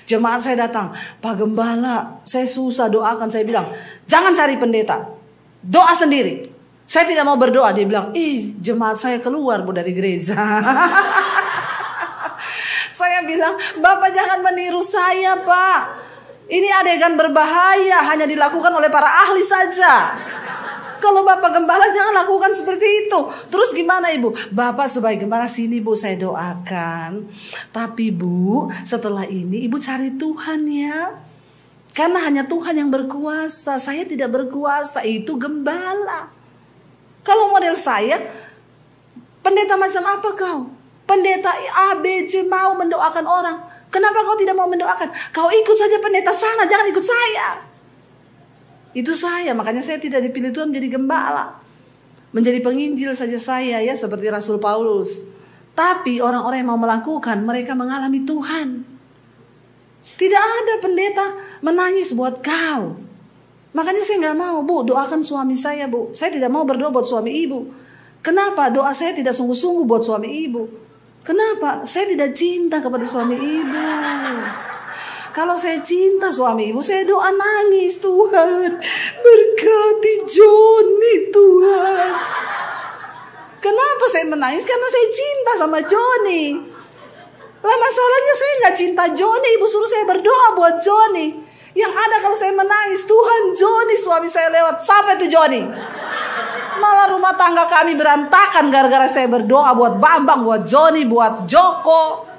Jemaat saya datang, Pak Gembala, saya susah doakan. Saya bilang, jangan cari pendeta, doa sendiri. Saya tidak mau berdoa. Dia bilang, jemaat saya keluar Bu dari gereja. Saya bilang, Bapak jangan meniru saya Pak. Ini adegan berbahaya, hanya dilakukan oleh para ahli saja. Kalau Bapak Gembala jangan lakukan seperti itu. Terus gimana Ibu? Bapak sebagai gembala sini Bu saya doakan. Tapi Bu, setelah ini Ibu cari Tuhan ya. Karena hanya Tuhan yang berkuasa. Saya tidak berkuasa, itu gembala. Kalau model saya, pendeta macam apa kau? Pendeta A, B, C mau mendoakan orang. Kenapa kau tidak mau mendoakan? Kau ikut saja pendeta sana, jangan ikut saya. Itu saya, makanya saya tidak dipilih Tuhan menjadi gembala. Menjadi penginjil saja saya ya, seperti Rasul Paulus. Tapi orang-orang yang mau melakukan, mereka mengalami Tuhan. Tidak ada pendeta menangis buat kau. Makanya saya gak mau, Bu, doakan suami saya Bu. Saya tidak mau berdoa buat suami ibu. Kenapa? Doa saya tidak sungguh-sungguh buat suami ibu. Kenapa? Saya tidak cinta kepada suami ibu. Kalau saya cinta suami ibu, saya doa nangis. Tuhan, berkati Joni Tuhan. Kenapa saya menangis? Karena saya cinta sama Joni. Lah masalahnya saya gak cinta Joni. Ibu suruh saya berdoa buat Joni. Yang ada kalau saya menangis, Tuhan Joni suami saya lewat. Siapa itu Joni? Malah rumah tangga kami berantakan gara-gara saya berdoa buat Bambang, buat Joni, buat Joko.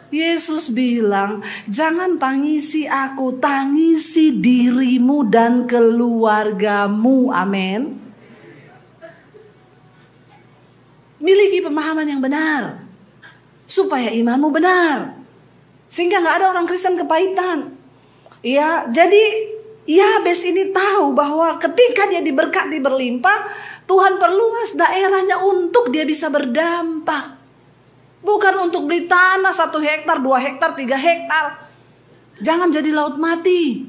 Yesus bilang, jangan tangisi aku, tangisi dirimu dan keluargamu. Amin. Miliki pemahaman yang benar, supaya imanmu benar, sehingga gak ada orang Kristen kepahitan. Ya, jadi Yabes ini tahu bahwa ketika dia diberkati berlimpah, Tuhan perluas daerahnya untuk dia bisa berdampak. Bukan untuk beli tanah 1 hektar, 2 hektar, 3 hektar. Jangan jadi laut mati.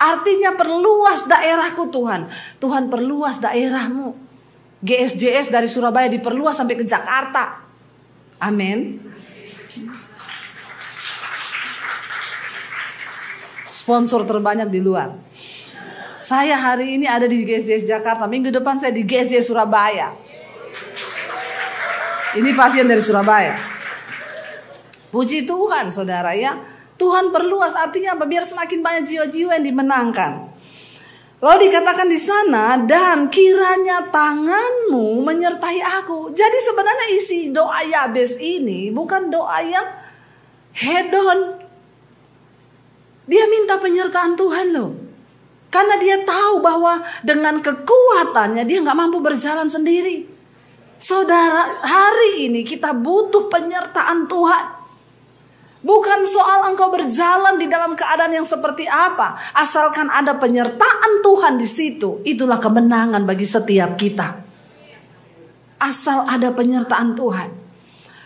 Artinya perluas daerahku Tuhan. Tuhan perluas daerahmu. GSJS dari Surabaya diperluas sampai ke Jakarta. Amin. Sponsor terbanyak di luar. Saya hari ini ada di GSJS Jakarta. Minggu depan saya di GSJS Surabaya. Ini pasien dari Surabaya. Puji Tuhan saudara ya. Tuhan perluas artinya apa? Biar semakin banyak jiwa-jiwa yang dimenangkan. Lalu dikatakan di sana, dan kiranya tanganmu menyertai aku. Jadi sebenarnya isi doa Yabes ini bukan doa yang hedon. Dia minta penyertaan Tuhan loh. Karena dia tahu bahwa dengan kekuatannya dia gak mampu berjalan sendiri. Saudara, hari ini kita butuh penyertaan Tuhan. Bukan soal engkau berjalan di dalam keadaan yang seperti apa. Asalkan ada penyertaan Tuhan di situ, itulah kemenangan bagi setiap kita. Asal ada penyertaan Tuhan.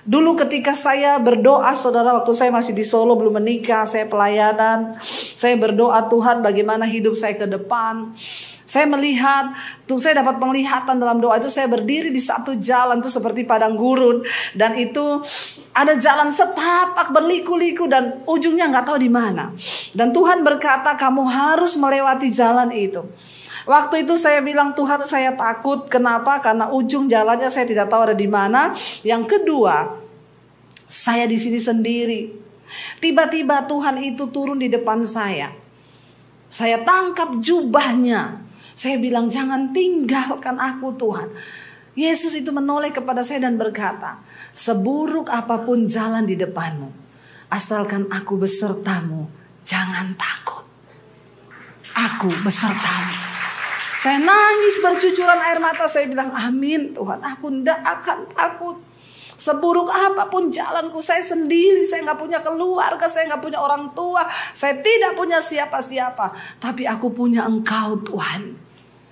Dulu ketika saya berdoa, saudara, waktu saya masih di Solo belum menikah, saya pelayanan, saya berdoa Tuhan bagaimana hidup saya ke depan. Saya melihat, tuh saya dapat penglihatan dalam doa itu, saya berdiri di satu jalan itu seperti padang gurun, dan itu ada jalan setapak berliku-liku dan ujungnya nggak tahu di mana. Dan Tuhan berkata, kamu harus melewati jalan itu. Waktu itu saya bilang, Tuhan saya takut. Kenapa? Karena ujung jalannya saya tidak tahu ada di mana. Yang kedua, saya di sini sendiri. Tiba-tiba Tuhan itu turun di depan saya. Saya tangkap jubahnya. Saya bilang, jangan tinggalkan aku Tuhan. Yesus itu menoleh kepada saya dan berkata, seburuk apapun jalan di depanmu, asalkan aku besertamu, jangan takut. Aku besertamu. Saya nangis bercucuran air mata. Saya bilang, amin Tuhan, aku tidak akan takut. Seburuk apapun jalanku, saya sendiri. Saya gak punya keluarga, saya gak punya orang tua, saya tidak punya siapa-siapa. Tapi aku punya Engkau Tuhan.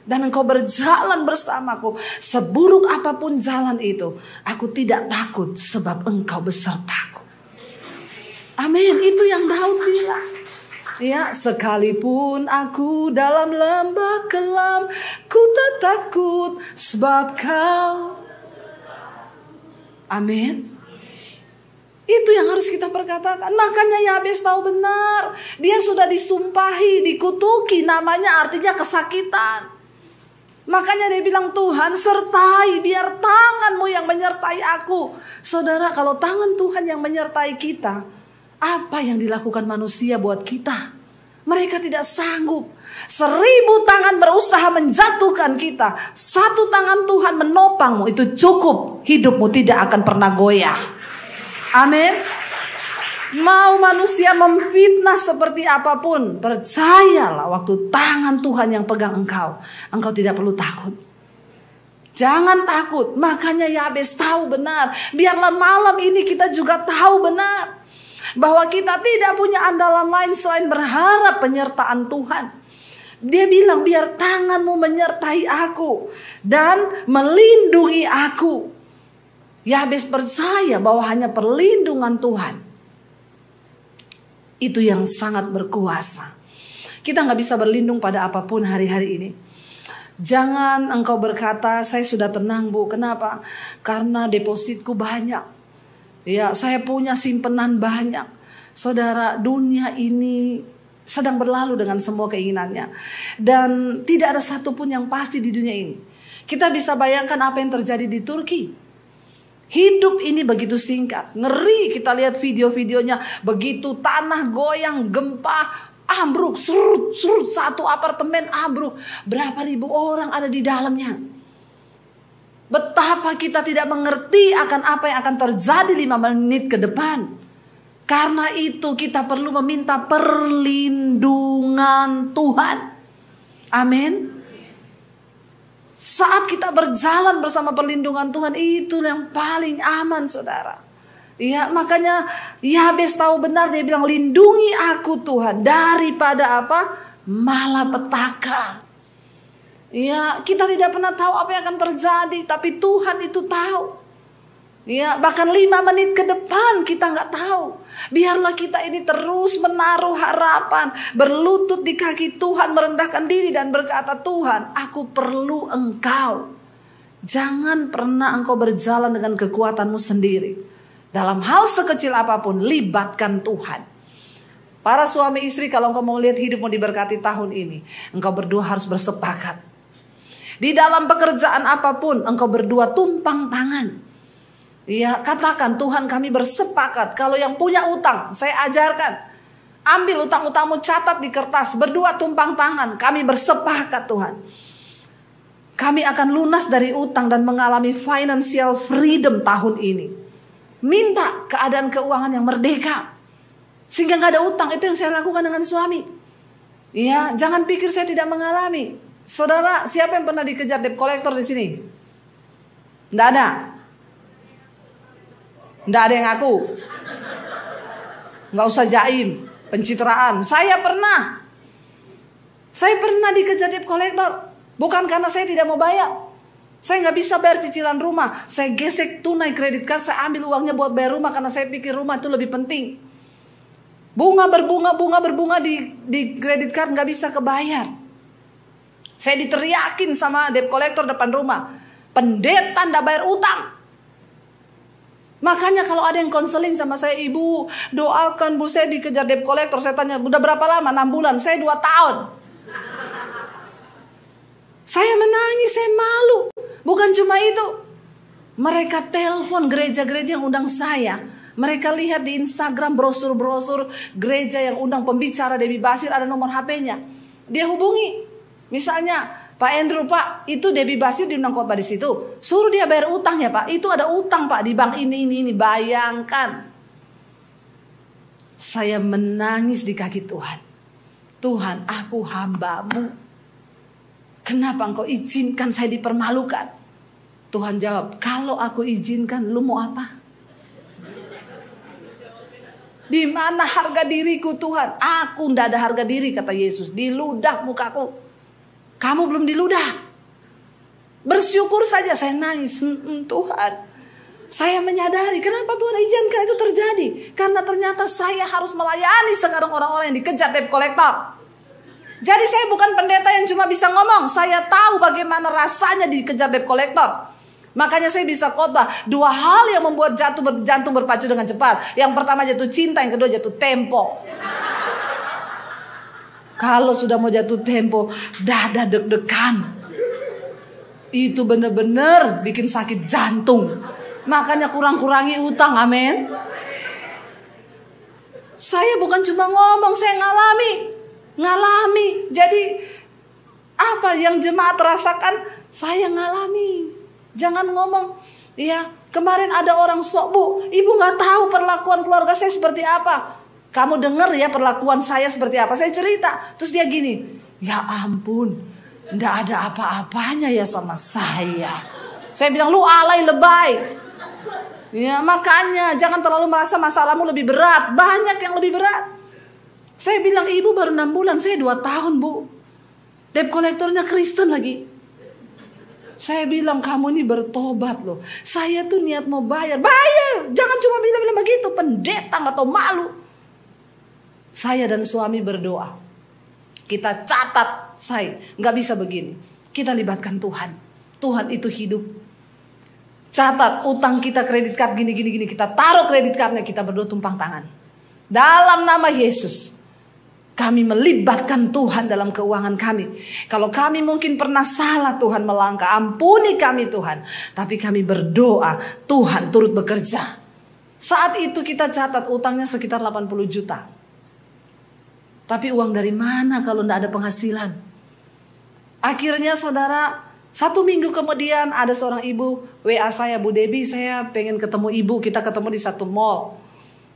Dan Engkau berjalan bersamaku. Seburuk apapun jalan itu, aku tidak takut sebab Engkau besertaku. Amin. Itu yang Daud bilang. Ya, sekalipun aku dalam lembah kelam, ku tak takut sebab Kau. Amin. Itu yang harus kita perkatakan. Makanya Yabes tahu benar, dia sudah disumpahi, dikutuki, namanya artinya kesakitan. Makanya dia bilang, Tuhan sertai, biar tanganmu yang menyertai aku. Saudara, kalau tangan Tuhan yang menyertai kita, apa yang dilakukan manusia buat kita? Mereka tidak sanggup. 1000 tangan berusaha menjatuhkan kita, 1 tangan Tuhan menopangmu, itu cukup. Hidupmu tidak akan pernah goyah. Amin. Mau manusia memfitnah seperti apapun, percayalah waktu tangan Tuhan yang pegang engkau, engkau tidak perlu takut. Jangan takut. Makanya Yabes tahu benar. Biarlah malam ini kita juga tahu benar bahwa kita tidak punya andalan lain selain berharap penyertaan Tuhan. Dia bilang, biar tanganmu menyertai aku dan melindungi aku. Yabes percaya bahwa hanya perlindungan Tuhan itu yang sangat berkuasa. Kita gak bisa berlindung pada apapun hari-hari ini. Jangan engkau berkata, saya sudah tenang Bu. Kenapa? Karena depositku banyak. Ya, saya punya simpenan banyak. Saudara, dunia ini sedang berlalu dengan semua keinginannya. Dan tidak ada satupun yang pasti di dunia ini. Kita bisa bayangkan apa yang terjadi di Turki. Hidup ini begitu singkat. Ngeri kita lihat video-videonya. Begitu tanah goyang, gempa, ambruk, serut, satu apartemen ambruk. Berapa ribu orang ada di dalamnya. Betapa kita tidak mengerti akan apa yang akan terjadi 5 menit ke depan. Karena itu kita perlu meminta perlindungan Tuhan. Amin. Saat kita berjalan bersama perlindungan Tuhan, itu yang paling aman, saudara. Ya, makanya Yabes tahu benar, dia bilang, lindungi aku Tuhan daripada apa? Malapetaka. Ya, kita tidak pernah tahu apa yang akan terjadi, tapi Tuhan itu tahu. Ya, bahkan 5 menit ke depan kita nggak tahu. Biarlah kita ini terus menaruh harapan, berlutut di kaki Tuhan, merendahkan diri dan berkata, Tuhan, aku perlu Engkau. Jangan pernah engkau berjalan dengan kekuatanmu sendiri. Dalam hal sekecil apapun, libatkan Tuhan. Para suami istri, kalau engkau mau lihat hidupmu diberkati tahun ini, engkau berdua harus bersepakat. Di dalam pekerjaan apapun, engkau berdua tumpang tangan. Ya, katakan, Tuhan kami bersepakat. Kalau yang punya utang, saya ajarkan, ambil utang-utangmu, catat di kertas, berdua tumpang tangan. Kami bersepakat Tuhan, kami akan lunas dari utang dan mengalami financial freedom tahun ini. Minta keadaan keuangan yang merdeka, sehingga gak ada utang. Itu yang saya lakukan dengan suami. Ya, jangan pikir saya tidak mengalami. Saudara, siapa yang pernah dikejar debt collector di sini? Nggak ada. Nggak ada yang ngaku. Nggak usah jaim, pencitraan. Saya pernah dikejar debt collector. Bukan karena saya tidak mau bayar. Saya nggak bisa bayar cicilan rumah. Saya gesek tunai kredit card. Saya ambil uangnya buat bayar rumah karena saya pikir rumah itu lebih penting. Bunga berbunga di kredit card nggak bisa kebayar. Saya diteriakin sama debt collector depan rumah, pendeta ndak bayar utang. Makanya kalau ada yang konseling sama saya, ibu doakan bu saya dikejar debt collector. Saya tanya, udah berapa lama? 6 bulan. Saya 2 tahun. Saya menangis, saya malu. Bukan cuma itu, mereka telepon gereja-gereja yang undang saya. Mereka lihat di Instagram brosur-brosur gereja yang undang pembicara Debbie Basir, ada nomor HP-nya. Dia hubungi, misalnya Pak Andrew, Pak, itu Debbie Basir diundang khotbah di situ. Suruh dia bayar utang ya Pak. Itu ada utang Pak di bank ini. Bayangkan. Saya menangis di kaki Tuhan. Tuhan, aku hamba-Mu. Kenapa Engkau izinkan saya dipermalukan? Tuhan jawab, kalau aku izinkan, lu mau apa? Di mana harga diriku Tuhan? Aku ndak ada harga diri, kata Yesus. Diludah mukaku. Kamu belum diludah. Bersyukur saja. Saya nangis. Tuhan, saya menyadari kenapa Tuhan izinkan itu terjadi. Karena ternyata saya harus melayani sekarang orang-orang yang dikejar debt collector. Jadi saya bukan pendeta yang cuma bisa ngomong. Saya tahu bagaimana rasanya dikejar debt collector. Makanya saya bisa khotbah 2 hal yang membuat jantung berpacu dengan cepat. Yang pertama jatuh cinta, yang kedua jatuh tempo. Kalau sudah mau jatuh tempo, dada deg-degan. Itu benar-benar bikin sakit jantung. Makanya kurang-kurangi utang, amin. Saya bukan cuma ngomong, saya ngalami. Jadi apa yang jemaat rasakan, saya ngalami. Jangan ngomong, ya kemarin ada orang sok bu, ibu gak tahu perlakuan keluarga saya seperti apa. Kamu dengar ya perlakuan saya seperti apa. Saya cerita, terus dia gini, ya ampun, ndak ada apa-apanya ya sama saya. Saya bilang, lu alay lebay. Ya makanya jangan terlalu merasa masalahmu lebih berat. Banyak yang lebih berat. Saya bilang, ibu baru 6 bulan, saya 2 tahun bu. Debt collectornya Kristen lagi. Saya bilang, kamu ini bertobat loh. Saya tuh niat mau bayar. Jangan cuma bilang begitu. Pendeta gak tahu malu. Saya dan suami berdoa. Kita catat, saya gak bisa begini. Kita libatkan Tuhan. Tuhan itu hidup. Catat utang kita, kredit card gini. Kita taruh kredit cardnya, kita berdoa tumpang tangan. Dalam nama Yesus, kami melibatkan Tuhan dalam keuangan kami. Kalau kami mungkin pernah salah, Tuhan melangkah, ampuni kami Tuhan. Tapi kami berdoa, Tuhan turut bekerja. Saat itu kita catat utangnya sekitar 80 juta. Tapi uang dari mana kalau tidak ada penghasilan? Akhirnya saudara, 1 minggu kemudian ada seorang ibu WA saya, Bu Debbie, saya pengen ketemu ibu. Kita ketemu di satu mall.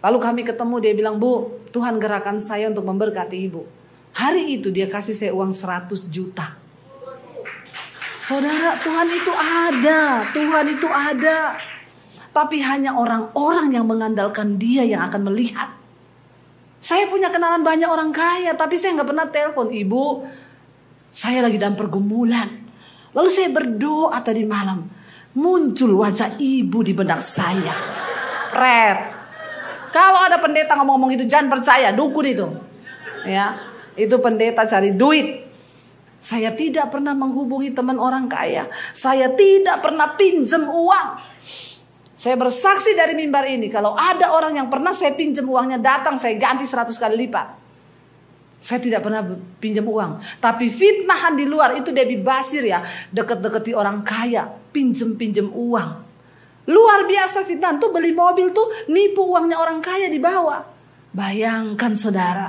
Lalu kami ketemu, dia bilang, Bu, Tuhan gerakan saya untuk memberkati ibu. Hari itu dia kasih saya uang 100 juta. Saudara, Tuhan itu ada. Tapi hanya orang-orang yang mengandalkan dia yang akan melihat. Saya punya kenalan banyak orang kaya, tapi saya gak pernah telepon, ibu, saya lagi dalam pergumulan. Lalu saya berdoa tadi malam, muncul wajah ibu di benak saya. Kalau ada pendeta ngomong itu jangan percaya, dukun itu. Ya, itu pendeta cari duit. Saya tidak pernah menghubungi teman orang kaya. Saya tidak pernah pinjam uang. Saya bersaksi dari mimbar ini, kalau ada orang yang pernah saya pinjam uangnya datang, saya ganti 100 kali lipat. Saya tidak pernah pinjam uang. Tapi fitnahan di luar itu Debbie Basir ya, deket-deketi orang kaya, pinjam uang. Luar biasa fitnah tuh, beli mobil tuh nipu uangnya orang kaya dibawa. Bayangkan saudara.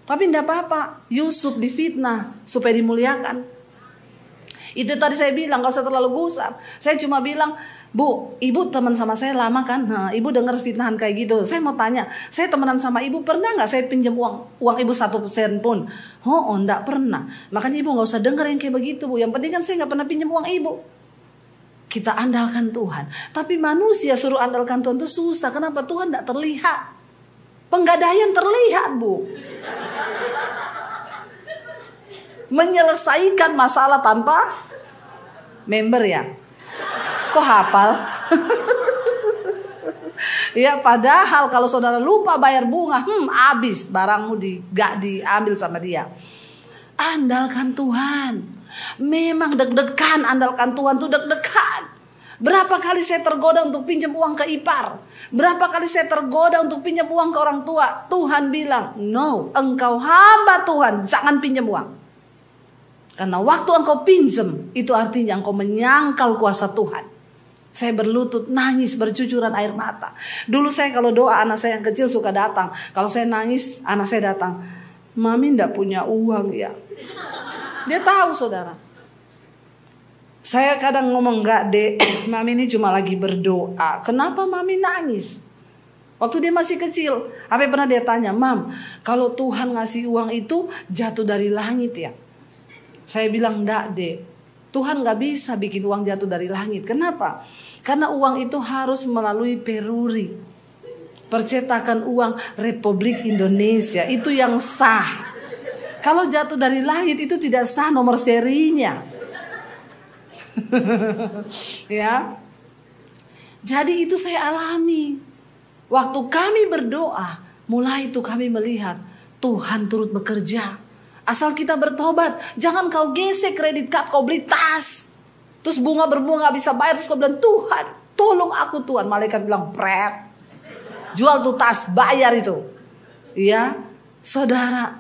Tapi enggak apa-apa, Yusuf difitnah supaya dimuliakan. Itu tadi saya bilang gak usah terlalu gusar. Saya cuma bilang, Bu, ibu teman sama saya lama kan? Nah, ibu dengar fitnahan kayak gitu. Saya mau tanya, saya temenan sama ibu, pernah gak saya pinjam uang ibu 1 sen pun? Oh, enggak pernah. Makanya ibu gak usah dengar yang kayak begitu, Bu. Yang penting kan saya gak pernah pinjam uang ibu. Kita andalkan Tuhan. Tapi manusia suruh andalkan Tuhan itu susah. Kenapa? Tuhan tidak terlihat. Penggadaian terlihat, Bu. Menyelesaikan masalah tanpa member ya. Kok hafal? Ya padahal kalau saudara lupa bayar bunga, habis barangmu gak diambil sama dia. Andalkan Tuhan. Memang deg-degan andalkan Tuhan tuh deg-degan. Berapa kali saya tergoda untuk pinjam uang ke ipar. Berapa kali saya tergoda untuk pinjam uang ke orang tua. Tuhan bilang, no, engkau hamba Tuhan, jangan pinjam uang. Karena waktu engkau pinjam, itu artinya engkau menyangkal kuasa Tuhan. Saya berlutut, nangis, bercucuran air mata. Dulu saya kalau doa, anak saya yang kecil suka datang. Kalau saya nangis, anak saya datang. Mami ndak punya uang ya. Dia tahu saudara. Saya kadang ngomong, enggak dek, mami ini cuma lagi berdoa. Kenapa mami nangis? Waktu dia masih kecil, apa pernah dia tanya, mam, kalau Tuhan ngasih uang itu jatuh dari langit ya? Saya bilang, enggak dek, Tuhan gak bisa bikin uang jatuh dari langit. Kenapa? Karena uang itu harus melalui peruri. Percetakan uang Republik Indonesia, itu yang sah. Kalau jatuh dari langit itu tidak sah nomor serinya. Ya, jadi itu saya alami. Waktu kami berdoa, mulai itu kami melihat Tuhan turut bekerja. Asal kita bertobat, jangan kau gesek kredit card, kau beli tas, terus bunga berbunga bisa bayar, terus kau bilang Tuhan, tolong aku Tuhan. Malaikat bilang pret, jual tuh tas, bayar itu. Ya, saudara,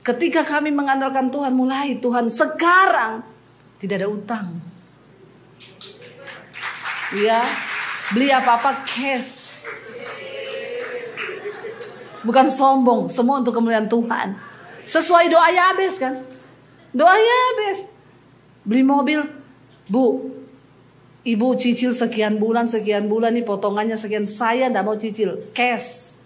ketika kami mengandalkan Tuhan, mulai Tuhan sekarang tidak ada utang. Ya, beli apa-apa cash. Bukan sombong, semua untuk kemuliaan Tuhan. Sesuai doa Yabes kan? Doa Yabes. Beli mobil, Bu, ibu cicil sekian bulan nih potongannya sekian, saya enggak mau cicil, cash.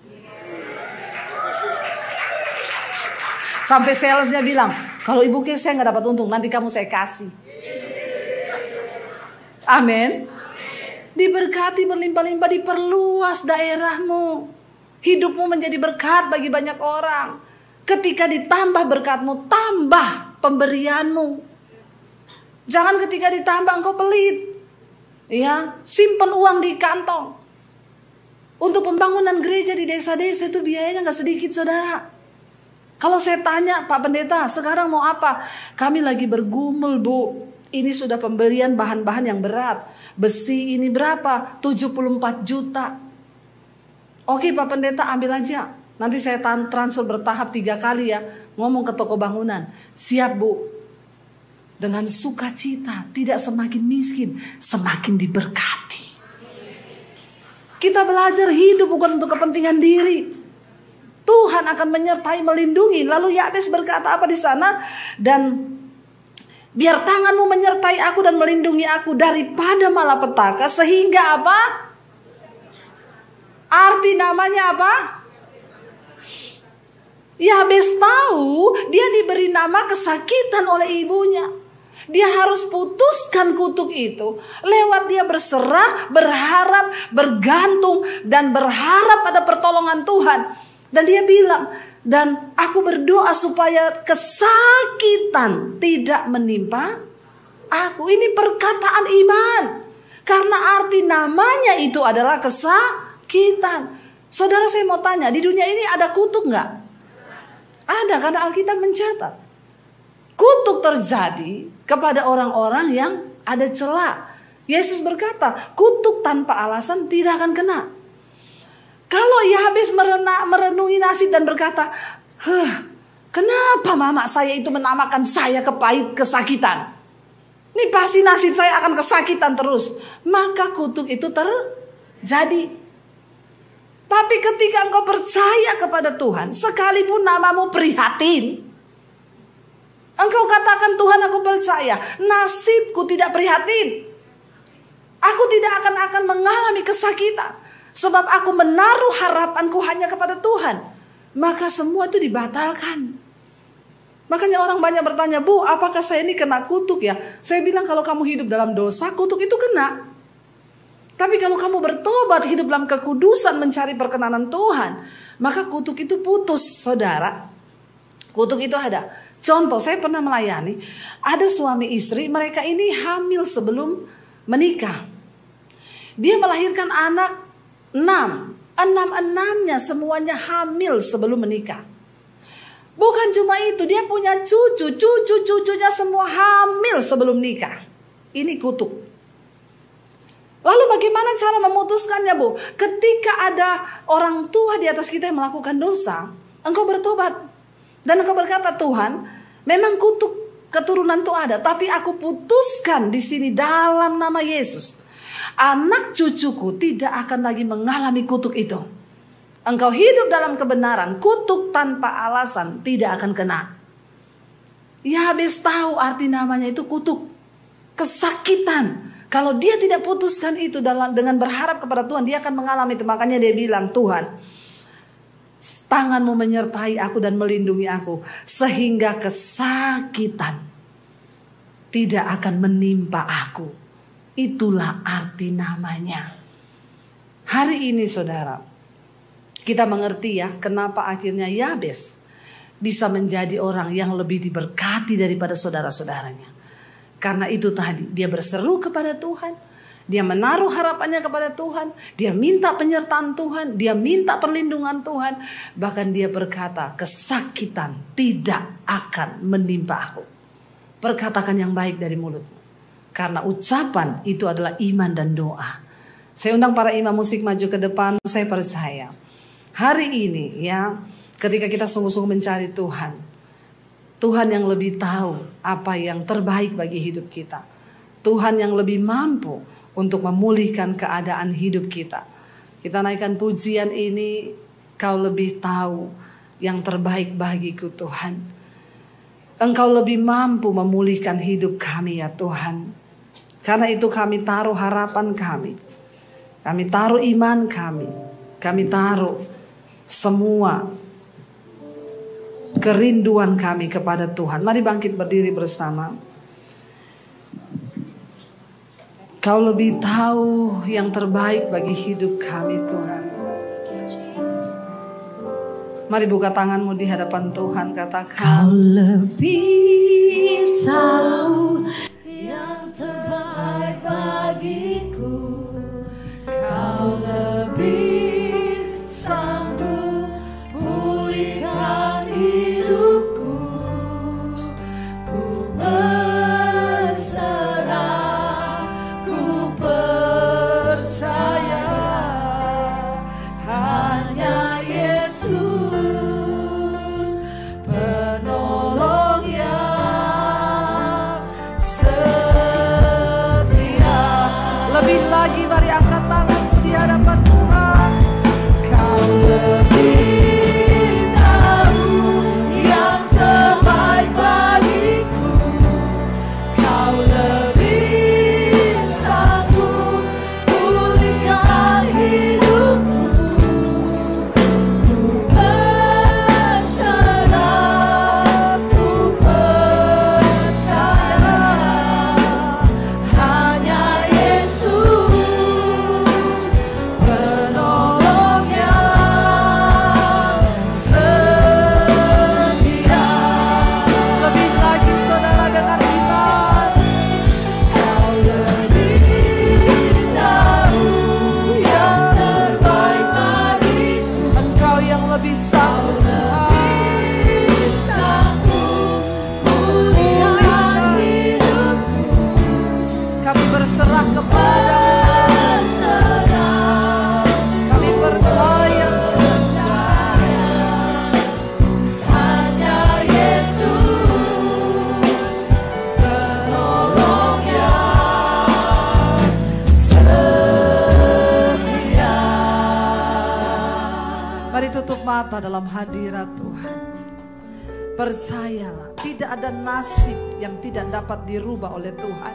Sampai salesnya bilang, kalau ibu cash saya enggak dapat untung, nanti kamu saya kasih. Amin. Diberkati berlimpah-limpah, diperluas daerahmu. Hidupmu menjadi berkat bagi banyak orang. Ketika ditambah berkatmu, tambah pemberianmu. Jangan ketika ditambah engkau pelit. Ya, simpan uang di kantong. Untuk pembangunan gereja di desa-desa itu biayanya gak sedikit saudara. Kalau saya tanya, Pak Pendeta, sekarang mau apa? Kami lagi bergumul, Bu. Ini sudah pembelian bahan-bahan yang berat. Besi ini berapa? 74 juta. Oke Pak Pendeta, ambil aja. Nanti saya transfer bertahap 3 kali ya. Ngomong ke toko bangunan. Siap Bu. Dengan sukacita. Tidak semakin miskin, semakin diberkati. Kita belajar hidup bukan untuk kepentingan diri. Tuhan akan menyertai, melindungi. Lalu Yabes berkata apa di sana? Dan biar tanganmu menyertai aku dan melindungi aku daripada malapetaka. Sehingga apa? Arti namanya apa? Yabes tahu dia diberi nama kesakitan oleh ibunya. Dia harus putuskan kutuk itu. Lewat dia berserah, berharap, bergantung, dan berharap pada pertolongan Tuhan. Dan dia bilang, dan aku berdoa supaya kesakitan tidak menimpa aku. Ini perkataan iman. Karena arti namanya itu adalah kesakitan. Saudara, saya mau tanya, di dunia ini ada kutuk nggak? Ada, karena Alkitab mencatat. Kutuk terjadi kepada orang-orang yang ada celah. Yesus berkata, kutuk tanpa alasan tidak akan kena. Kalau Yabes merenungi nasib dan berkata, kenapa mama saya itu menamakan saya kesakitan? Ini pasti nasib saya akan kesakitan terus. Maka kutuk itu terjadi. Tapi ketika engkau percaya kepada Tuhan, sekalipun namamu prihatin, engkau katakan, Tuhan aku percaya, nasibku tidak prihatin. Aku tidak akan mengalami kesakitan. Sebab aku menaruh harapanku hanya kepada Tuhan. Maka semua itu dibatalkan. Makanya orang banyak bertanya, Bu, apakah saya ini kena kutuk ya? Saya bilang kalau kamu hidup dalam dosa, kutuk itu kena. Tapi kalau kamu bertobat, hidup dalam kekudusan, mencari perkenanan Tuhan, maka kutuk itu putus, saudara. Kutuk itu ada. Contoh, saya pernah melayani, ada suami istri, mereka ini hamil sebelum menikah. Dia melahirkan anak 6. 6-6-nya semuanya hamil sebelum menikah. Bukan cuma itu, dia punya cucunya semua hamil sebelum nikah. Ini kutuk. Lalu bagaimana cara memutuskannya, Bu? Ketika ada orang tua di atas kita yang melakukan dosa, engkau bertobat. Dan engkau berkata, Tuhan, memang kutuk keturunan itu ada, tapi aku putuskan di sini dalam nama Yesus. Anak cucuku tidak akan lagi mengalami kutuk itu. Engkau hidup dalam kebenaran, kutuk tanpa alasan tidak akan kena. Yabes tahu arti namanya itu kutuk, kesakitan. Kalau dia tidak putuskan itu dengan berharap kepada Tuhan, dia akan mengalami itu. Makanya dia bilang, Tuhan, tanganmu menyertai aku dan melindungi aku, sehingga kesakitan tidak akan menimpa aku. Itulah arti namanya. Hari ini saudara, kita mengerti ya kenapa akhirnya Yabes bisa menjadi orang yang lebih diberkati daripada saudara-saudaranya. Karena itu tadi, dia berseru kepada Tuhan, dia menaruh harapannya kepada Tuhan, dia minta penyertaan Tuhan, dia minta perlindungan Tuhan. Bahkan dia berkata, kesakitan tidak akan menimpa aku. Perkatakan yang baik dari mulutmu. Karena ucapan itu adalah iman dan doa. Saya undang para imam musik maju ke depan. Saya percaya hari ini ya, ketika kita sungguh-sungguh mencari Tuhan, Tuhan yang lebih tahu apa yang terbaik bagi hidup kita. Tuhan yang lebih mampu untuk memulihkan keadaan hidup kita. Kita naikkan pujian ini, Kau lebih tahu yang terbaik bagiku Tuhan. Engkau lebih mampu memulihkan hidup kami ya Tuhan. Karena itu kami taruh harapan kami. Kami taruh iman kami. Kami taruh semua kerinduan kami kepada Tuhan. Mari bangkit berdiri bersama. Kau lebih tahu yang terbaik bagi hidup kami Tuhan. Mari buka tanganmu di hadapan Tuhan, katakan, Kau lebih tahu yang terbaik bagiku. Kau lebih sanggup pulihkan hidupku. Ku berserah, ku percaya hanya Yesus penolong yang setia. lebih lagi mari angkat tanganmu di hadapan Tuhan. Kau lebih tahu yang terbaik bagiku. Kau lebih sanggup pulihkan hidupku. Ku berserah, ku percaya hanya Yesus penolong yang setia. Lebih lagi saudara dengan iman. Kau lebih tahu yang terbaik bagiku. Engkau yang lebih sanggup Tuhan. Sanggup pulihkan hidupku. Kami berserah kepada-Mu. Berserah, Kami percaya hanya Yesus penolong yang setia. Mari tutup mata dalam hadirat Tuhan. Percayalah, tidak ada nasib yang tidak dapat dirubah oleh Tuhan.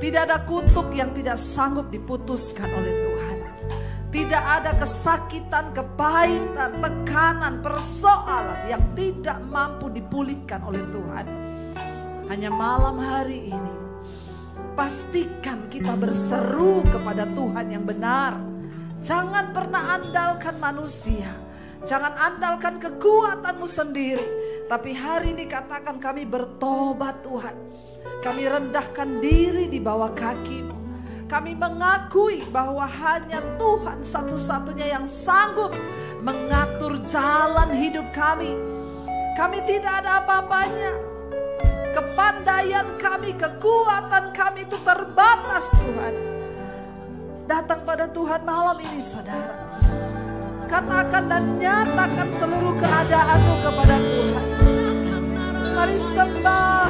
Tidak ada kutuk yang tidak sanggup diputuskan oleh Tuhan. Tidak ada kesakitan, kepahitan, tekanan, persoalan yang tidak mampu dipulihkan oleh Tuhan. Hanya malam hari ini, pastikan kita berseru kepada Tuhan yang benar. Jangan pernah andalkan manusia. Jangan andalkan kekuatanmu sendiri. Tapi hari ini katakan, kami bertobat Tuhan. Kami rendahkan diri di bawah kaki-Mu. Kami mengakui bahwa hanya Tuhan satu-satunya yang sanggup mengatur jalan hidup kami. Kami tidak ada apa-apanya. Kepandaian kami, kekuatan kami itu terbatas Tuhan. Datang pada Tuhan malam ini saudara. Katakan dan nyatakan seluruh keadaanmu kepada Tuhan. Mari sembah